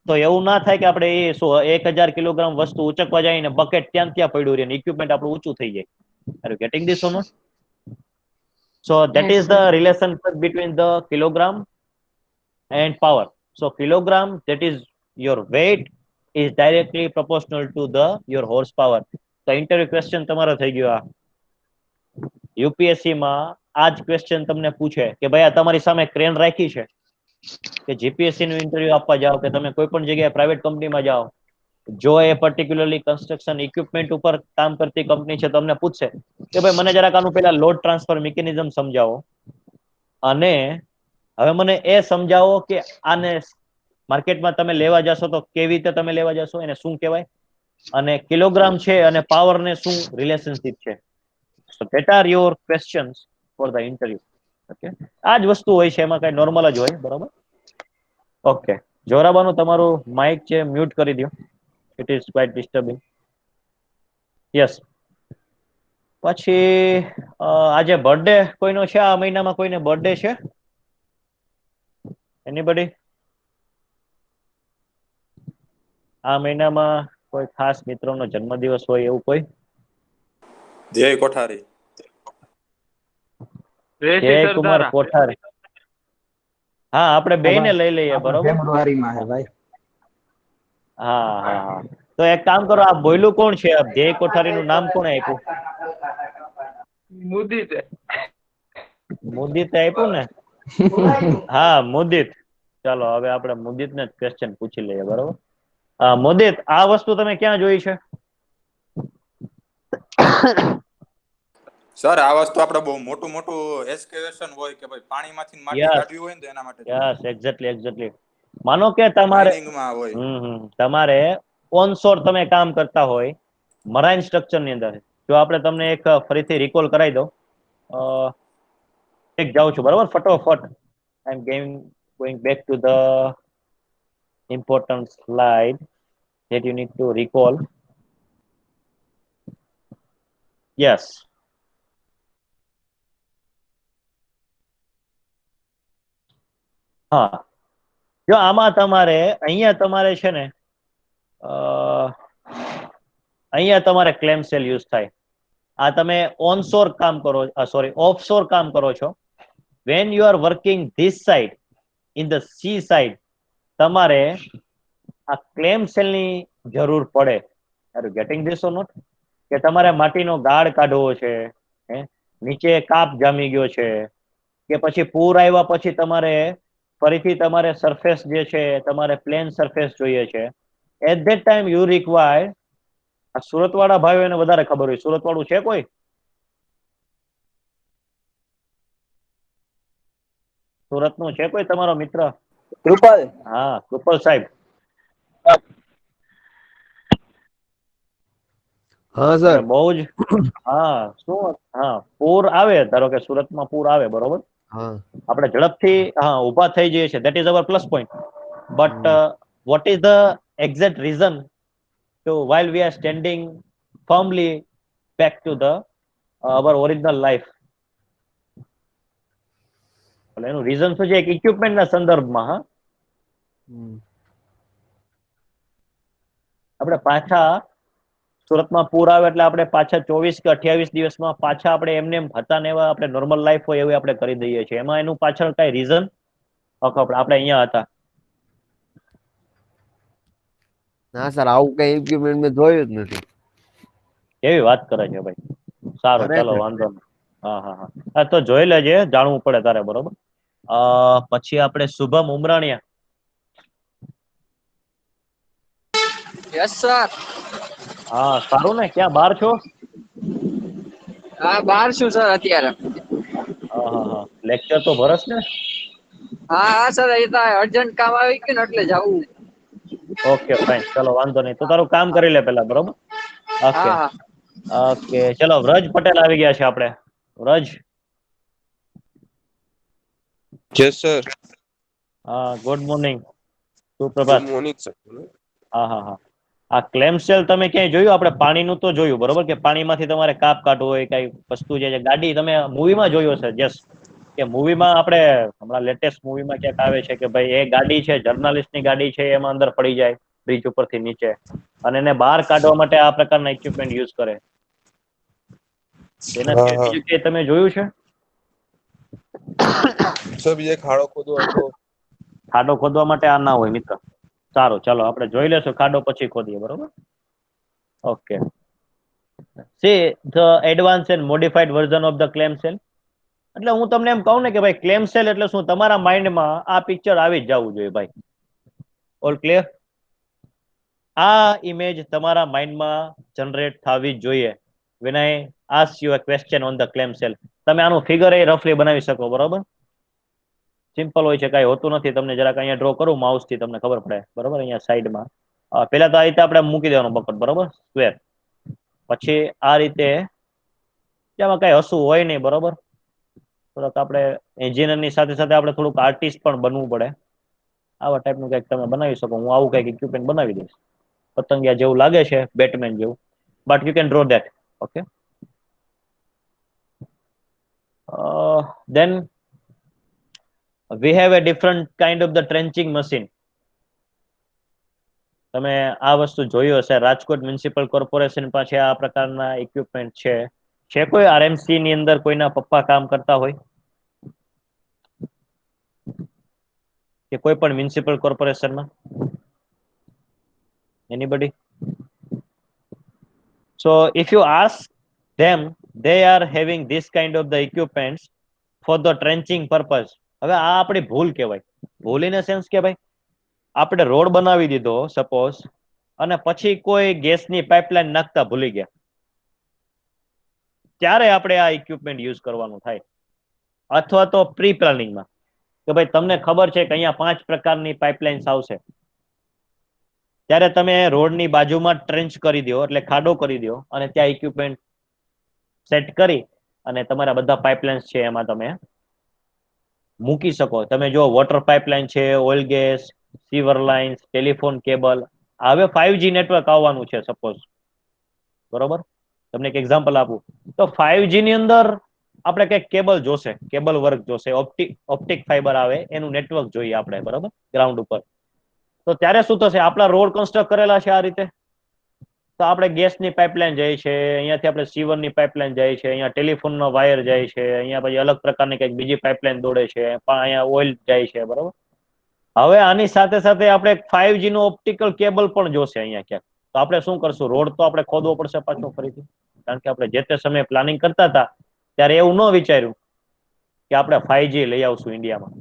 તો એવું ના થાય કે આપણે એ 1000 કિલોગ્રામ વસ્તુ ઉચકવા જાય ને બકેટ ત્યાં પડ્યું રહે, ઇક્વિપમેન્ટ આપણું ઊંચું થઈ જાય. Are you getting this or not? So that is the relationship between the kilogram and power. So kilogram, that is your weight, is directly proportional to the your horsepower. So interview question તમારો થઈ ગયો. આ યુપીએસસી માં આ જ ક્વેશ્ચન તમને પૂછે કે ભાઈ આ તમારી સામે ક્રેન રાખી છે કે જીપીએસસી નું ઇન્ટરવ્યુ આપવા જાઓ કે તમે કોઈ પણ જગ્યાએ પ્રાઇવેટ કંપનીમાં જાઓ, જો એ પર્ટિક્યુલરલી કન્સ્ટ્રક્શન ઇક્વિપમેન્ટ ઉપર કામ કરતી કંપની છે, તમને પૂછશે કે ભાઈ મને જરાક આનું પેલા લોડ ટ્રાન્સફર મિકેનિઝમ સમજાવો, અને હવે મને એ સમજાવો કે આને માર્કેટમાં તમે લેવા જશો તો કેવી રીતે તમે લેવા જશો, એને શું કહેવાય, અને કિલોગ્રામ છે અને પાવર ને શું રિલેશનશિપ છે. So that are your questions for the interview. Okay, આ જ વસ્તુ હોય છે, એમાં કઈ નોર્મલ જ હોય, બરોબર? ઓકે, જોરાબાનું તમારું માઇક છે મ્યુટ કરી દો, it is quite disturbing. Yes. પછી આજે બર્થડે કોઈનો છે? આ મહિનામાં કોઈને બર્થડે છે? એનીબડી? આ મહિનામાં કોઈ ખાસ મિત્રોનો જન્મદિવસ હોય એવું કોઈ? જય કોઠારી. જય કુમાર કોઠારી. હા, આપણે બેયને લઈ લઈએ, બરોબર? ફેબ્રુઆરીમાં છે ભાઈ. હા હા હા, તો એક કામ કરો, આ બોયલું કોણ છે? જય કોઠારી નું નામ કોણે આપ્યું? મુદિત આપ્યું ને? હા, મુદિત. ચાલો હવે આપણે મુદિત ને ક્વેશ્ચન પૂછી લઈએ, બરોબર? મુદિત, આ વસ્તુ તમે ક્યાં જોઈ છે? સર આ વસ્તુ આપણે બહુ મોટું એક્સકેવેશન હોય કે ભાઈ પાણીમાંથી માટી કાઢવી હોય ને તો એના માટે યસ, એક્ઝેક્ટલી. માનો કે તમારે માઇનિંગમાં હોય. તમારે ઓનશોર તમે કામ કરતા હોય મરાઇન સ્ટ્રક્ચર ની અંદર, જો આપણે તમને એક ફરીથી રિકોલ કરાવી દો, એક જાઉં છું, બરોબર? ફટોફટ આઈ એમ going back to the important slide that you need to recall. Yes. હા, જો આમાં તમારે અહીંયા તમારે છે ને અહીંયા તમારે ક્લેમ સેલ યુઝ થાય. આ તમે ઓનશોર કામ કરો, સોરી ઓફશોર કામ કરો છો. when you are working this side in the sea side, તમારે આ ક્લેમ સેલની જરૂર પડે. Are you getting this or not? કે તમારે માટીનો ગાળ કાઢવો છે, નીચે કાપ જામી ગયો છે, કે પછી પૂર આવ્યા પછી તમારે ફરીથી તમારે સરફેસ જે છે તમારે પ્લેન સરફેસ જોઈએ છે, at that time you require, આ સુરત વાળા ભાઈઓને વધારે ખબર હોય, સુરત વાળું છે કોઈ? સુરત નું છે કોઈ તમારો મિત્ર? કૃપાલ. હા, કૃપાલ સાહેબ. હા સર. બહુ જ હા શું હા પૂર આવે, ધારો કે સુરતમાં પૂર આવે, બરોબર, હા. આપણે ઝડપથી ઉભા થઈ જઈએ છીએ, that is our plus point. But what is the exact reason two while we are standing firmly back to the our original life? એટલે એનું રીઝન શું છે? એક ઇક્વિપમેન્ટના સંદર્ભમાં. હા, આપણે પાછા સુરતમાં પૂર આવે એટલે આપણે પાછા 24 કે 28 દિવસમાં પાછા આપણે એમને એમ હતા ને એવા આપણે નોર્મલ લાઈફ હોય એવી આપણે કરી દઈએ છીએ. એમાં એનું પાછળ કઈ રીઝન? આપણે અહીંયા હતા. ના સર, આવું કઈ ઇક્વિપમેન્ટ મેં જોયું જ નથી. કેવી વાત કરે છે ભાઈ! સારું, ચાલો વાંધો નહીં. હા હા હા, તો જોઈ લેજે, જાણવું પડે તારે, બરોબર. પછી આપણે શુભમ ઉમરાણીયા. Yes sir. હા, સારું ને, ક્યાં બહાર છો? હા, બહાર છું સર અત્યારે. હા હા હા, લેક્ચર તો ભરસ ને? હા હા સર, એ તો અર્જન્ટ કામ આવી ગયું ને એટલે જવું. ઓકે ફાઇન, ચલો વાંધો નહીં. તો તારું કામ કરી લે પેલા, બરોબર. ઓકે હા ઓકે, ચલો વ્રજ પટેલ આવી ગયા છે આપણે. વ્રજ. Yes sir. હા, ગુડ મોર્નિંગ, ગુડ સુપ્રભાત. Morning sir. હા હા હા, આ ક્લેમ સેલ તમે ક્યાંય જોયું? આપણે પાણીનું તો જોયું, બરોબર, કે પાણીમાંથી તમારે કાપ કાઢવું હોય, કઈ વસ્તુ છે, ગાડી તમે મૂવીમાં જોયો છે જસ, કે મૂવીમાં આપણે હમણાં લેટેસ્ટ મૂવીમાં ક્યાંક આવે છે કે ભાઈ એ ગાડી છે, જર્નાલિસ્ટની ગાડી છે, એમાં અંદર પડી જાય બ્રિજ ઉપરથી નીચે, અને એને બહાર કાઢવા માટે આ પ્રકારના ઇક્વિપમેન્ટ યુઝ કરે. એના હા સિવાય હા બીજું કે તમે જોયું છે? સર બીજે ખાડો ખોદવો હોય તો? ખાડો ખોદવા માટે આ ના હોય મિત્ર. સારું, ચાલો આપણે જોઈ લેશું ખાડો, પછી ખોદીએ, બરોબર. Okay, see the advance and modified version of the claim cell. એટલે હું તમને એમ કહું ને કે ભાઈ ક્લેમ સેલ એટલે શું, તમારા માઇન્ડમાં આ પિક્ચર આવી જ જવું જોઈએ ભાઈ. All clear? આ ઇમેજ તમારા માઇન્ડમાં જનરેટ થવી જ જોઈએ when I ask you a question on the claim cell. તમે આનું ફિગર એ રફલી બનાવી શકો, બરોબર. સિમ્પલ હોય છે, કઈ હોતું નથી. તમને જરાક અહીંયા ડ્રો કરું માઉસ થી, તમને ખબર પડે, બરોબર. અહીંયા સાઈડમાં પેલા તો આ રીતે આપણે મૂકી દેવાનું બકટ, બરોબર, સ્ક્વેર. પછી આ રીતે, તેમાં કઈ હસવું હોય નહીં, બરોબર. થોડોક આપણે એન્જિનિયરની સાથે સાથે આપણે થોડુંક આર્ટિસ્ટ પણ બનવું પડે. આવા ટાઈપનું કંઈક તમે બનાવી શકો. હું આવું કંઈક ઇક્વિપમેન્ટ બનાવી દઈશ. પતંગિયા જેવું લાગે છે, બેટમેન જેવું, but you can draw that. Okay, then we have a different kind of the trenching machine. તમે આ વસ્તુ જોયું હશે, રાજકોટ મ્યુનિસિપલ કોર્પોરેશન પાસે આ પ્રકારના ઇક્વિપમેન્ટ છે. છે કોઈ આરએમસી ની અંદર કોઈના પપ્પા કામ કરતા હોય કે કોઈ પણ મ્યુનિસિપલ કોર્પોરેશનમાં? Anybody? So if you ask them, they are having this kind of the equipments for the trenching purpose. હવે આ આપણી ભૂલ કહેવાય. ભૂલ ઇન સેન્સ કે ભાઈ આપણે રોડ બનાવી દીધો સપોઝ, અને પછી કોઈ ગેસની પાઇપલાઇન નાખતા ભૂલી ગયા, ત્યારે આપણે આ ઇક્વિપમેન્ટ યુઝ કરવાનું થાય. અથવા તો પ્રી પ્લાનિંગમાં કે ભાઈ તમને ખબર છે કે અહીંયા 5 પ્રકારની પાઇપલાઇન્સ આવશે, ત્યારે તમે રોડની બાજુમાં ટ્રેન્ચ કરી દો, એટલે ખાડો કરી દો, અને ત્યાં ઇક્વિપમેન્ટ સેટ કરી અને તમારા બધા પાઇપલાઇન્સ છે એમાં તમે મૂકી શકો. તમે જો વોટર પાઇપલાઇન છે, oil gas, sewer lines, telephone cable. હવે 5G નેટવર્ક આવવાનું છે સપોઝ, બરોબર. તમને એક એક્ઝામ્પલ આપું તો 5G ની અંદર આપણે કંઈક કેબલ જોશે, કેબલ વર્ક જોશે, ઓપ્ટિક ફાઈબર આવે એનું નેટવર્ક જોઈએ આપણે, બરોબર, ગ્રાઉન્ડ ઉપર. તો ત્યારે શું થશે? આપણા રોડ કન્સ્ટ્રક્ટ કરેલા છે આ રીતે, તો આપણે ગેસની પાઇપલાઇન જાય છે, અહીંયાથી આપણે સીવરની પાઇપલાઇન જાય છે, અહીંયા ટેલિફોનનો વાયર જાય છે, અહીંયા પછી અલગ પ્રકારની કંઈક બીજી પાઇપલાઇન દોડે છે, પણ અહીંયા ઓઇલ જાય છે, બરોબર. હવે આની સાથે સાથે આપણે 5G નું ઓપ્ટિકલ કેબલ પણ જોશે અહીંયા ક્યાંક. તો આપણે શું કરશું? રોડ તો આપણે ખોદવો પડશે પાછો ફરીથી, કારણ કે આપણે જે તે સમયે પ્લાનિંગ કરતા હતા ત્યારે એવું ન વિચાર્યું કે આપણે 5G લઈ આવશું ઇન્ડિયામાં.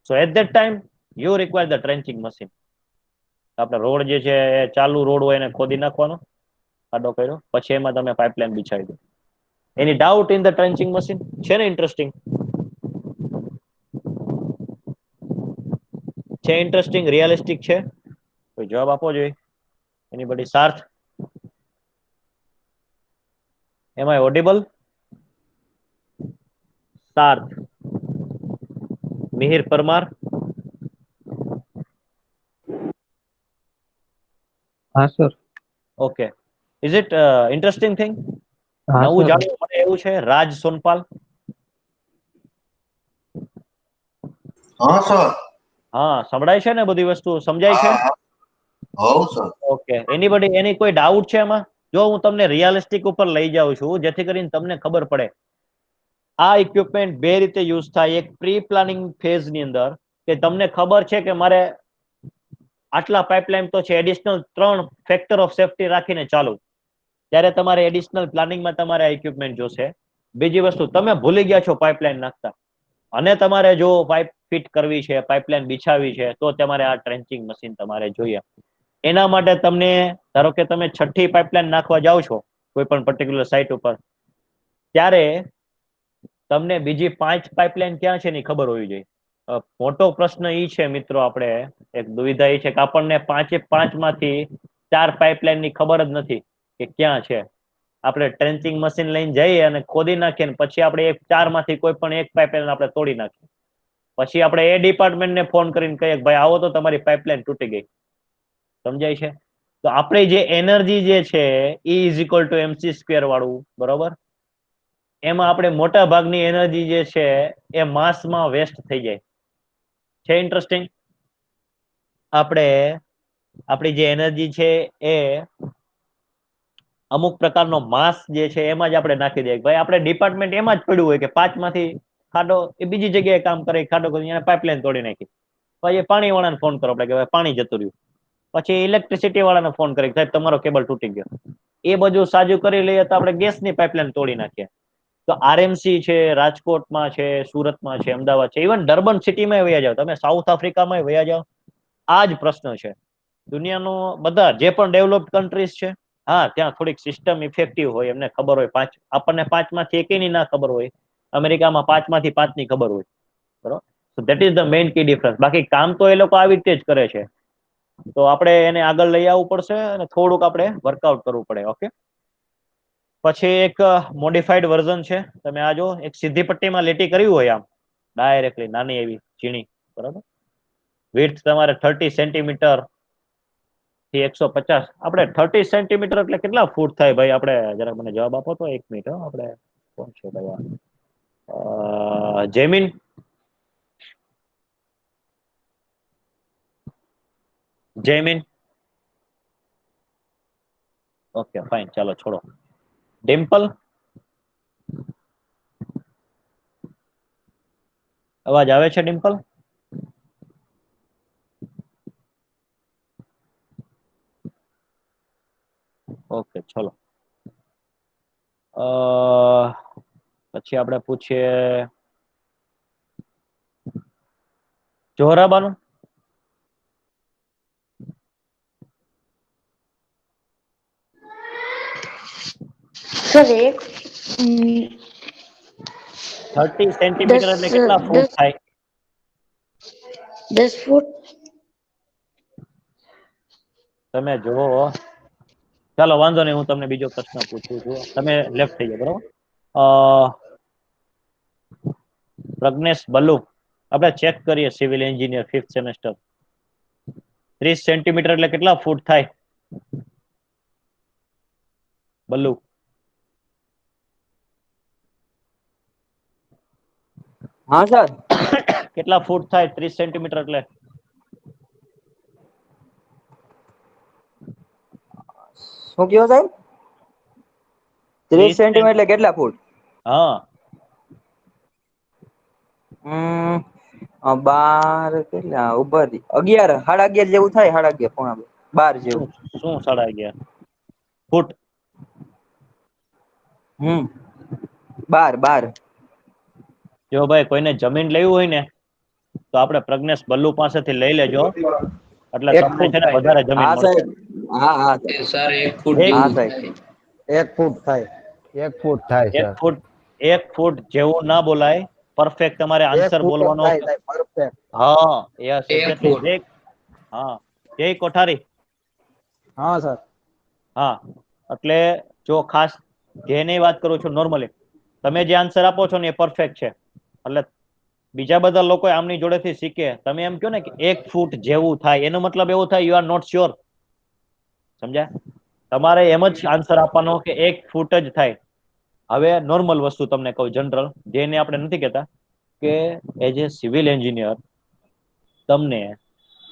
So at that time you require the trenching machine. આપણે રોડ જે છે એ ચાલુ રોડ હોય એને ખોદી નાખવાનો, ખાડો કર્યો, પછી એમાં તમે પાઇપલાઇન બિછાવી દો. Any doubt in the trenching machine છે ને? ઇન્ટરેસ્ટિંગ છે, ઇન્ટરેસ્ટિંગ, રિયલિસ્ટિક છે? કોઈ જવાબ આપવો જોઈએ. Anybody? Sarth, am I audible? Sarth, Mihir Parmar? હા sir. Okay, is it interesting thing? હા નવું સર. જાણવું મળે એવું છે. રાજ સોનપાલ? હા સર. હા, સંભળાય છે ને? બધી વસ્તુ સમજાય છે? હવ સર. ઓકે, એનીબડી, એની કોઈ ડાઉટ છે એમાં? જો હું તમને રિયલિસ્ટિક ઉપર લઈ જાઉં છું જેથી કરીને તમને ખબર પડે આ ઇક્વિપમેન્ટ બે રીતે યુઝ થાય. એક પ્રી પ્લાનિંગ ફેઝ ની અંદર કે તમને ખબર છે કે મારે આટલા પાઇપલાઇન તો છે, એડિશનલ 3 ફેક્ટર ઓફ સેફટી રાખીને ચાલુ, ત્યારે તમારે એડિશનલ પ્લાનિંગમાં તમારે આ ઇક્વિપમેન્ટ જોશે. બીજી વસ્તુ, તમે ભૂલી ગયા છો પાઇપલાઇન નાખતા અને તમારે જો પાઇપ ફિટ કરવી છે, પાઇપલાઇન બિછાવી છે, તો તમારે આ ટ્રેન્ચિંગ મશીન તમારે જોઈએ. એના માટે તમને, ધારો કે તમે 6ઠ્ઠી પાઇપલાઇન નાખવા જાઓ છો કોઈ પણ પર્ટિક્યુલર સાઇટ ઉપર, ત્યારે તમને બીજી 5 પાઇપલાઇન ક્યાં છે એની ખબર હોવી જોઈએ. મોટો પ્રશ્ન એ છે મિત્રો, આપણે એક દુવિધા એ છે કે આપણને 5 માંથી 4 પાઇપલાઇન ની ખબર જ નથી કે ક્યાં છે. આપણે ટ્રેન્ચિંગ મશીન લઈને જઈએ અને ખોદી નાખીએ ને પછી આપણે 4 માંથી કોઈ પણ એક પાઇપલાઇન આપણે તોડી નાખીએ. પછી આપણે એ ડિપાર્ટમેન્ટને ફોન કરીને કહીએ ભાઈ આવો તો તમારી પાઇપલાઇન તૂટી ગઈ. સમજાય છે? તો આપણે જે એનર્જી જે છે E = mc² વાળું, બરોબર, એમાં આપણે મોટા ભાગની એનર્જી જે છે એ માસમાં વેસ્ટ થઈ જાય છે. ઇન્ટરેસ્ટિંગ? આપણે આપણી જે એનર્જી છે એ અમુક પ્રકારનો માસ જે છે એમાં જ આપણે નાખી દઈએ. ભાઈ આપણે ડિપાર્ટમેન્ટ એમાં જ પડ્યું હોય કે 5 માંથી ખાડો એ બીજી જગ્યાએ કામ કરે, ખાડો કરી પાઇપલાઇન તોડી નાખી. પછી પાણી વાળાને ફોન કરો આપણે કે ભાઈ પાણી જતું રહ્યું. પછી ઇલેક્ટ્રિસિટી વાળાને ફોન કરી સાહેબ તમારો કેબલ તૂટી ગયો. એ બધું સાજું કરી લઈએ તો આપણે ગેસની પાઇપલાઇન તોડી નાખીએ. તો આરએમસી છે, રાજકોટમાં છે, સુરતમાં છે, અમદાવાદ છે, ઇવન ડર્બન સિટીમાં વયા જાઓ, તમે સાઉથ આફ્રિકામાં વયા જાઓ, આ જ પ્રશ્ન છે. દુનિયાનો બધા જે પણ ડેવલપ્ડ કન્ટ્રીઝ છે, હા ત્યાં થોડીક સિસ્ટમ ઇફેક્ટિવ હોય, એમને ખબર હોય. આપણને 5 માંથી એકેયની ના ખબર હોય. અમેરિકામાં 5 માંથી 5 ની ખબર હોય. બરોબર, so that is the main key difference. બાકી કામ તો એ લોકો આવી રીતે જ કરે છે. તો આપણે એને આગળ લઈ આવવું પડશે અને થોડુંક આપણે વર્કઆઉટ કરવું પડે. ઓકે, પછી એક મોડિફાઈડ વર્ઝન છે. તમે આ જો, એક સીધી પટ્ટીમાં લીટી કરવી હોય આમ ડાયરેક્ટલી, નાની એવી ઝીણી, બરાબર, વિડ્થ તમારે 30 સેન્ટીમીટર થી 150. આપણે 30 સેન્ટીમીટર એટલે કેટલા ફૂટ થાય ભાઈ? આપણે જરા મને જવાબ આપો તો. 1 મિનિટ. આપણે કોણ છે ભાઈ? જેમિન, જયમીન? ઓકે ફાઇન, ચાલો છોડો. ડિમ્પલ, અવાજ આવે છે ડિમ્પલ? ઓકે ચલો. પછી આપણે પૂછીએ જોહરાબાનું. સર એક 30 સેન્ટીમીટર એટલે કેટલા ફૂટ થાય? 10 ફૂટ. તમે જુઓ, ચાલો વાંધો નહીં, હું તમને બીજો પ્રશ્ન પૂછું છું. તમે લેફ્ટ થઈ જાઓ, બરોબર. પ્રજ્ઞેશ બલ્લુ, આપણે ચેક કરીએ. Civil engineer 5th semester. 30 centimetre એટલે કેટલા ફૂટ થાય? બલ્લુ, હા સર. કેટલા ફૂટ થાય 30 સેન્ટીમીટર એટલે? શું કયો સાહેબ? 30 સેન્ટીમીટર એટલે કેટલા ફૂટ? હા, 12 કેટલા ઉપર 11, 11.5 જેવું થાય. 11.5 પોણા 12 જેવું. શું 11.5 ફૂટ? 12. જો ભાઈ કોઈને જમીન લેવું હોય ને તો આપણે પ્રજ્ઞેશ બલ્લુ પાસેથી લઈ લેજો. એટલે એક તમને ફૂટ છે ને થાય વધારે જમીન હા મળશે. સાહેબ, હા હા એ સર 1 ફૂટ એક હા જેવું સાહેબ. થાય. 1 ફૂટ થાય 1 ફૂટ થાય એક સર ફૂટ 1 ફૂટ જેવું ના બોલાય, પરફેક્ટ તમારે 1 આન્સર ફૂટ જ બોલવાનો. થાય સાહેબ પરફેક્ટ હા યસ 1 એક્ઝેક્ટલી. ફૂટ. હા જય કોઠારી. હા સર હા એટલે જો ખાસ જેની વાત કરું છું નોર્મલી, તમે જે આન્સર આપો છો ને એ પરફેક્ટ છે. એટલે બીજા બધા લોકો આમની જોડેથી શીખે. તમે એમ કહો ને કે 1 ફૂટ જેવું થાય, એનો મતલબ એવો થાય યુ આર નોટ શ્યોર. સમજ્યા? તમારે એમ જ આન્સર આપવાનો કે 1 ફૂટ જ થાય. હવે નોર્મલ વસ્તુ તમને કહું, જનરલ, જેને આપણે નથી કહેતા કે એઝ એ સિવિલ એન્જિનિયર તમને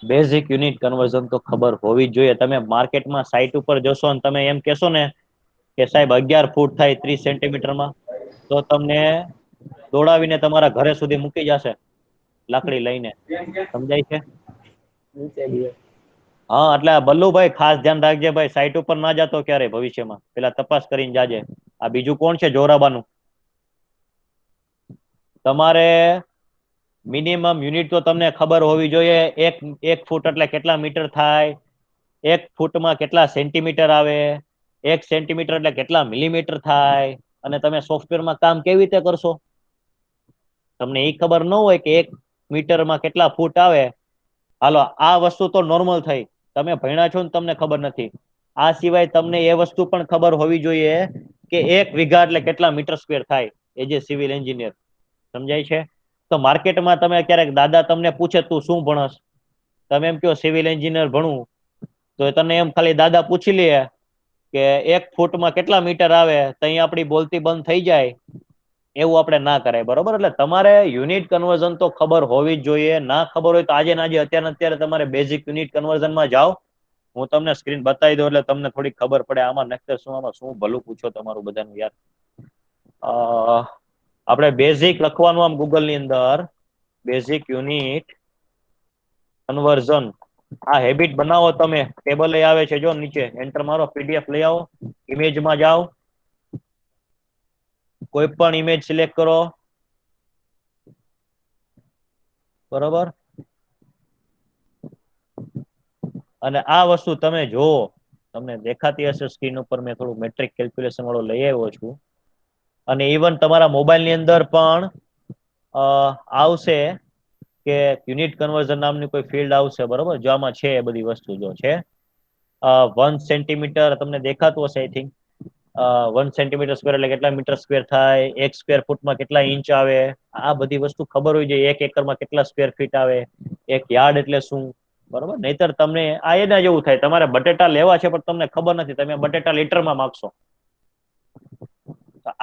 બેઝિક યુનિટ કન્વર્ઝન તો ખબર હોવી જ જોઈએ. તમે માર્કેટમાં સાઈટ ઉપર જશો અને તમે એમ કહેશો ને કે સાહેબ 11 ફૂટ થાય 30 સેન્ટીમીટરમાં, તો તમને દોડાવીને તમારા ઘરે સુધી મૂકી જશે લાકડી લઈને. સમજાય છે? હા એટલે બલ્લુભાઈ ખાસ ધ્યાન રાખજે ભાઈ, સાઈટ ઉપર ના જાતો ક્યારે ભવિષ્યમાં, પેલા તપાસ કરીને જાજે. આ બીજું કોણ છે જોરાબાનું? તમારે મિનિમમ યુનિટ તો તમને ખબર હોવી જોઈએ. એક ફૂટ એટલે કેટલા મીટર થાય, 1 ફૂટમાં કેટલા સેન્ટીમીટર આવે, 1 સેન્ટીમીટર એટલે કેટલા મિલીમીટર થાય, અને તમે સોફ્ટવેરમાં કામ કેવી રીતે કરશો? તમને એ ખબર ન હોય કે 1 મીટરમાં કેટલા ફૂટ આવે. હાલો આ વસ્તુ તો નોર્મલ થઈ, તમે ભણ્યા છો ને તમને ખબર નથી. આ સિવાય તમને એ વસ્તુ પણ ખબર હોવી જોઈએ કે 1 વીઘા એટલે કેટલા મીટર સ્ક્વેર થાય એઝ એ સિવિલ એન્જિનિયર. સમજાય છે? તો માર્કેટમાં તમે ક્યારેક દાદા તમને પૂછે તું શું ભણસ, તમે એમ કહો સિવિલ એન્જિનિયર ભણવું, તો તને એમ ખાલી દાદા પૂછી લે કે 1 ફૂટમાં કેટલા મીટર આવે, તો અહીં આપણી બોલતી બંધ થઈ જાય. એવું આપણે ના કરાય, બરોબર? એટલે તમારે યુનિટ કન્વર્ઝન તો ખબર હોવી જ જોઈએ. ના ખબર હોય તો આજે ને આજે અત્યારે તમારે બેઝિક યુનિટ કન્વર્ઝનમાં જાઓ. હું તમને સ્ક્રીન બતાવી દઉં એટલે તમને થોડી ખબર પડે આમાં નક્કી શું, આમાં શું ભલું પૂછો તમારું બધાનું યાર. આપણે બેઝિક લખવાનું આમ ગૂગલ ની અંદર, બેઝિક યુનિટ કન્વર્ઝન. આ હેબિટ બનાવો તમે, ટેબલ આવે છે જો નીચે, એન્ટર મારો, પીડીએફ લઈ આવો, ઇમેજમાં જાઓ, કોઈ પણ ઇમેજ સિલેક્ટ કરો, બરોબર? અને આ વસ્તુ તમે જુઓ, તમને દેખાતી હશે સ્ક્રીન ઉપર, મેં થોડું મેટ્રિક કેલ્ક્યુલેશન વાળો લઈ આવ્યો છું. અને ઇવન તમારા મોબાઈલની અંદર પણ આવશે કે યુનિટ કન્વર્ઝન નામની કોઈ ફિલ્ડ આવશે, બરોબર? જો આમાં છે એ બધી વસ્તુ જો છે. 1 સેન્ટીમીટર તમને દેખાતું હશે આઈ થિંક. 1 સેન્ટીમીટર સ્ક્વેર એટલે કેટલા મીટર સ્ક્વેર થાય, 1 સ્ક્વેર ફૂટમાં કેટલા ઇંચ આવે, આ બધી વસ્તુ ખબર હોય જોઈએ. 1 એકરમાં કેટલા સ્ક્વેર ફીટ આવે, 1 યાર્ડ એટલે શું, બરોબર? નહીતર તમને આ એના જેવું થાય, તમારે બટેટા લેવા છે પણ તમને ખબર નથી, તમે બટેટા લીટરમાં માગશો.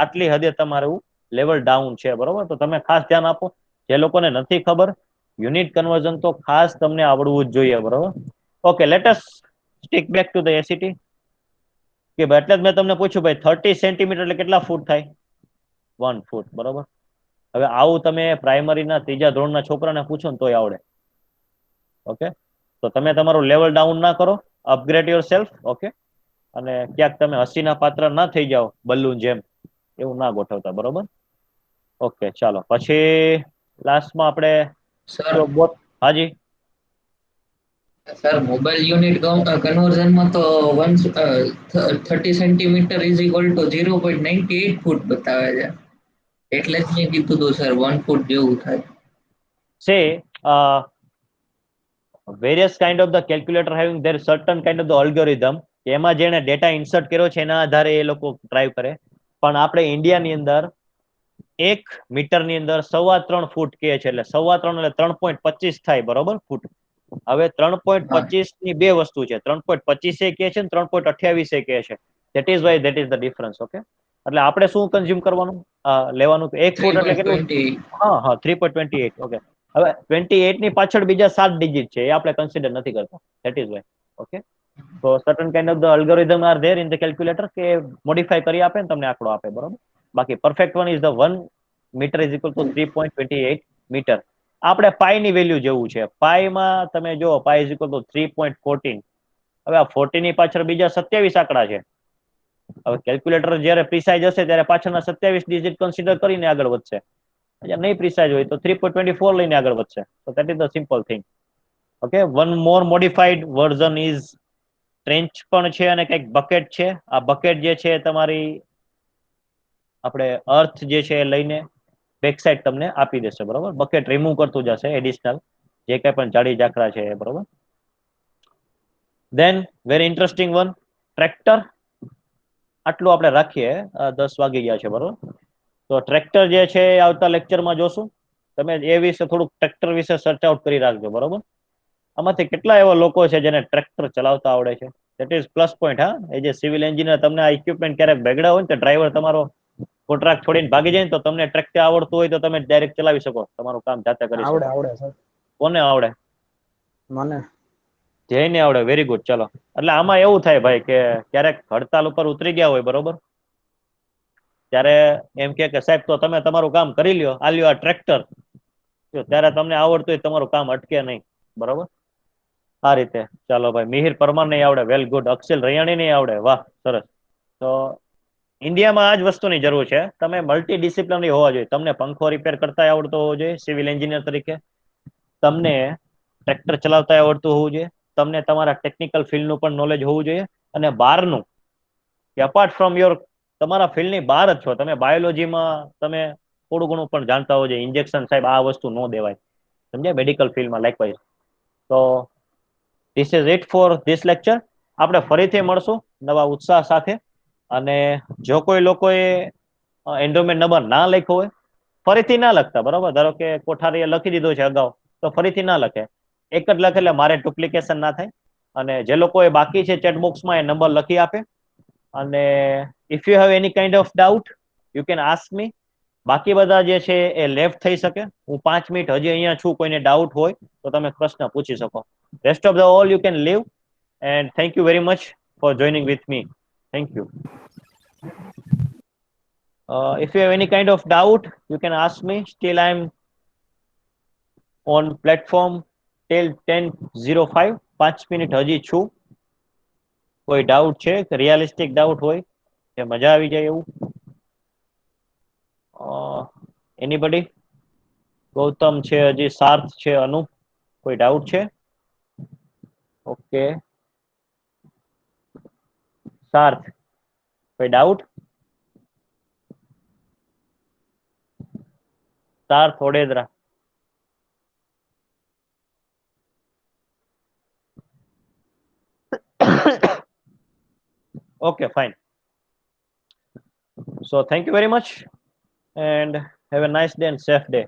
આટલી હદે તમારું લેવલ ડાઉન છે, બરોબર? તો તમે ખાસ ધ્યાન આપો. જે લોકોને નથી ખબર, યુનિટ કન્વર્ઝન તો ખાસ તમને આવડવું જ જોઈએ, બરોબર? Okay, let us stick back to the ACT. કે ભાઈ એટલે જ મેં તમને પૂછ્યું ભાઈ 30 સેન્ટીમીટર એટલે કેટલા ફૂટ થાય? 1 ફૂટ, બરોબર? હવે આવું તમે પ્રાઇમરીના 3જા ધોરણના છોકરાને પૂછો ને તોય આવડે. ઓકે, તો તમે તમારું લેવલ ડાઉન ના કરો, અપગ્રેડ યોર સેલ્ફ. ઓકે, અને ક્યાંક તમે હસીના પાત્ર ના થઈ જાઓ બલ્લુન જેમ, એવું ના ગોઠવતા, બરોબર? ઓકે ચાલો, પછી લાસ્ટમાં આપણે સર હાજી સર મોબાઈલ યુનિટ કન્વર્ઝનમાં તો 30 સેન્ટીમીટર ઇઝ ઇક્વલ ટુ 0.98 ફૂટ બતાવે છે. એટલે જ મેં કીધું હતું સર 1 ફૂટ જેવું થાય. say various kind of the calculator having their certain kind of the algorithm, એમાં જેને ડેટા ઇન્સર્ટ કર્યો છે એના આધારે એ લોકો ડ્રાઈવ કરે. પણ આપણે ઇન્ડિયાની અંદર 1 મીટરની અંદર 3.25 ફૂટ કહે છે, એટલે 3.25 એટલે 3.25 થાય, બરોબર? ફૂટ. હવે 3.25 ની બે વસ્તુ છે, 3.25 કહે છે ને 3.28 કહે છે. That is Y that is the difference. Okay, એટલે આપણે શું કન્ઝ્યુમ કરવાનું, લેવાનું? 1 ફૂટ એટલે કેટલું? 3.28. હા 3.28. ઓકે, હવે 28 ની પાછળ બીજા 7 ડિજિટ છે, એ આપણે કન્સિડર નથી કરતા. That is why. ઓકે, તો certain kind of the algorithm are there in the calculator કે મોડિફાઈ કરી આપે ને તમને આંકડો આપે, બરોબર? બાકી perfect one is the 1 metre is equal to 3.28 metre. આપણે પાઈ ની વેલ્યુ જેવું છે. પાઈમાં તમે જો પાઈ ઇઝ ઇક્વલ ટુ 3.14. હવે આ 40 ની પાછળ બીજા 27 આંકડા છે. હવે કેલ્ક્યુલેટર જ્યારે પ્રિસાઇઝ હશે ત્યારે પાછળના 27 ડિજિટ કન્સિડર કરીને આગળ વધશે. નહીં પ્રિસાઇઝ હોય તો 3.24 લઈને આગળ વધશે. તો that is the simple thing. Okay, one more modified version is trench પણ છે અને કંઈક બકેટ છે. આ બકેટ જે છે તમારી આપણે અર્થ જે છે એ લઈને બેક સાઈડ તમને આપી દેશે, બરોબર. બકેટ રિમૂવ કરતું જશે એડિશનલ જે કંઈ પણ જાડી જાખરા છે, બરોબર. દેન વેરી ઇન્ટરેસ્ટિંગ વન, ટ્રેક્ટર. આટલું આપણે રાખીએ, 10 વાગી ગયા છે, બરોબર. તો ટ્રેક્ટર જે છે એ આવતા લેક્ચરમાં જોશું. તમે એ વિશે થોડુંક ટ્રેક્ટર વિશે સર્ચ આઉટ કરી રાખજો, બરોબર. આમાંથી કેટલા એવા લોકો છે જેને ટ્રેક્ટર ચલાવતા આવડે છે? That is plus point. હા, એ જે સિવિલ એન્જિનિયર તમને આ ઇક્વિપમેન્ટ ક્યારેક બેગડા હોય ને તો ડ્રાઈવર તમારો કોન્ટ્રાક્ટ છોડીને ભાગી જાય ને તો તમને ટ્રેક્ટર આવડતું હોય તો તમે ડાયરેક્ટ ચલાવી શકો, તમારું કામ જાતે કરી શકો. આવડે સર. કોને આવડે? મને. જઈને આવડે. Very good. ચલો, એટલે આમાં એવું થાય ભાઈ કે ક્યારેક હડતાલ ઉપર ઉતરી ગયા હોય, બરોબર, ત્યારે એમ કે સાહેબ તો તમે તમારું કામ કરી લ્યો, આ લ્યો આ ટ્રેક્ટર, ત્યારે તમને આવડતું હોય તમારું કામ અટકે નહીં, બરોબર. આ રીતે. ચાલો ભાઈ, મિહિર પરમાર નહીં આવડે, વેલ ગુડ. અક્ષિલ રૈયાણી નહીં આવડે, વાહ, સરસ. તો ઇન્ડિયામાં આ જ વસ્તુની જરૂર છે. તમે મલ્ટી ડિસિપ્લિનરી હોવા જોઈએ. તમને પંખો રિપેર કરતા આવડતો હોવો જોઈએ સિવિલ એન્જિનિયર તરીકે, તમને ટ્રેક્ટર ચલાવતા આવડતું હોવું જોઈએ, તમને તમારા ટેકનિકલ ફિલ્ડનું પણ નોલેજ હોવું જોઈએ, અને બહારનું કે અપાર્ટ ફ્રોમ યોર તમારા ફિલ્ડની બહાર જ છો તમે, બાયોલોજીમાં તમે થોડું ઘણું પણ જાણતા હોવો જોઈએ. ઇન્જેક્શન સાહેબ આ વસ્તુ ન દેવાય, સમજ્યા, મેડિકલ ફિલ્ડમાં લાઇકવાઇઝ. તો this is it for this lecture. આપણે ફરીથી મળશું નવા ઉત્સાહ સાથે. અને જો કોઈ લોકોએ એન્ડોમેન્ટ નંબર ના લખ્યો હોય, ફરીથી ના લખતા, બરોબર. ધારો કે કોઠારીએ લખી દીધો છે અગાઉ, તો ફરીથી ના લખે, એક જ લખે એટલે મારે ડુપ્લિકેશન ના થાય. અને જે લોકોએ બાકી છે ચેટ બોક્સમાં એ નંબર લખી આપે. અને if you have any kind of doubt you can ask me. બાકી બધા જે છે એ લેફ્ટ થઈ શકે. હું 5 મિનિટ હજી અહીંયા છું, કોઈને ડાઉટ હોય તો તમે પ્રશ્ન પૂછી શકો. Rest of the all you can live. And thank you very much for joining with me. Thank you. If you have any kind of doubt, you can ask me. Still, I am on platform till 10:05. 5 minute હજી છું. કોઈ ડાઉટ છે કે રિયાલિસ્ટિક ડાઉટ હોય કે મજા આવી જાય એવું? એનીબડી? ગૌતમ છે, હજી સાર્થ છે, અનુપ, કોઈ ડાઉટ છે? ઓકે, સાર્થ, કોઈ doubt? Sarth Odedara. Okay, fine. So thank you very much and have a nice day and safe day.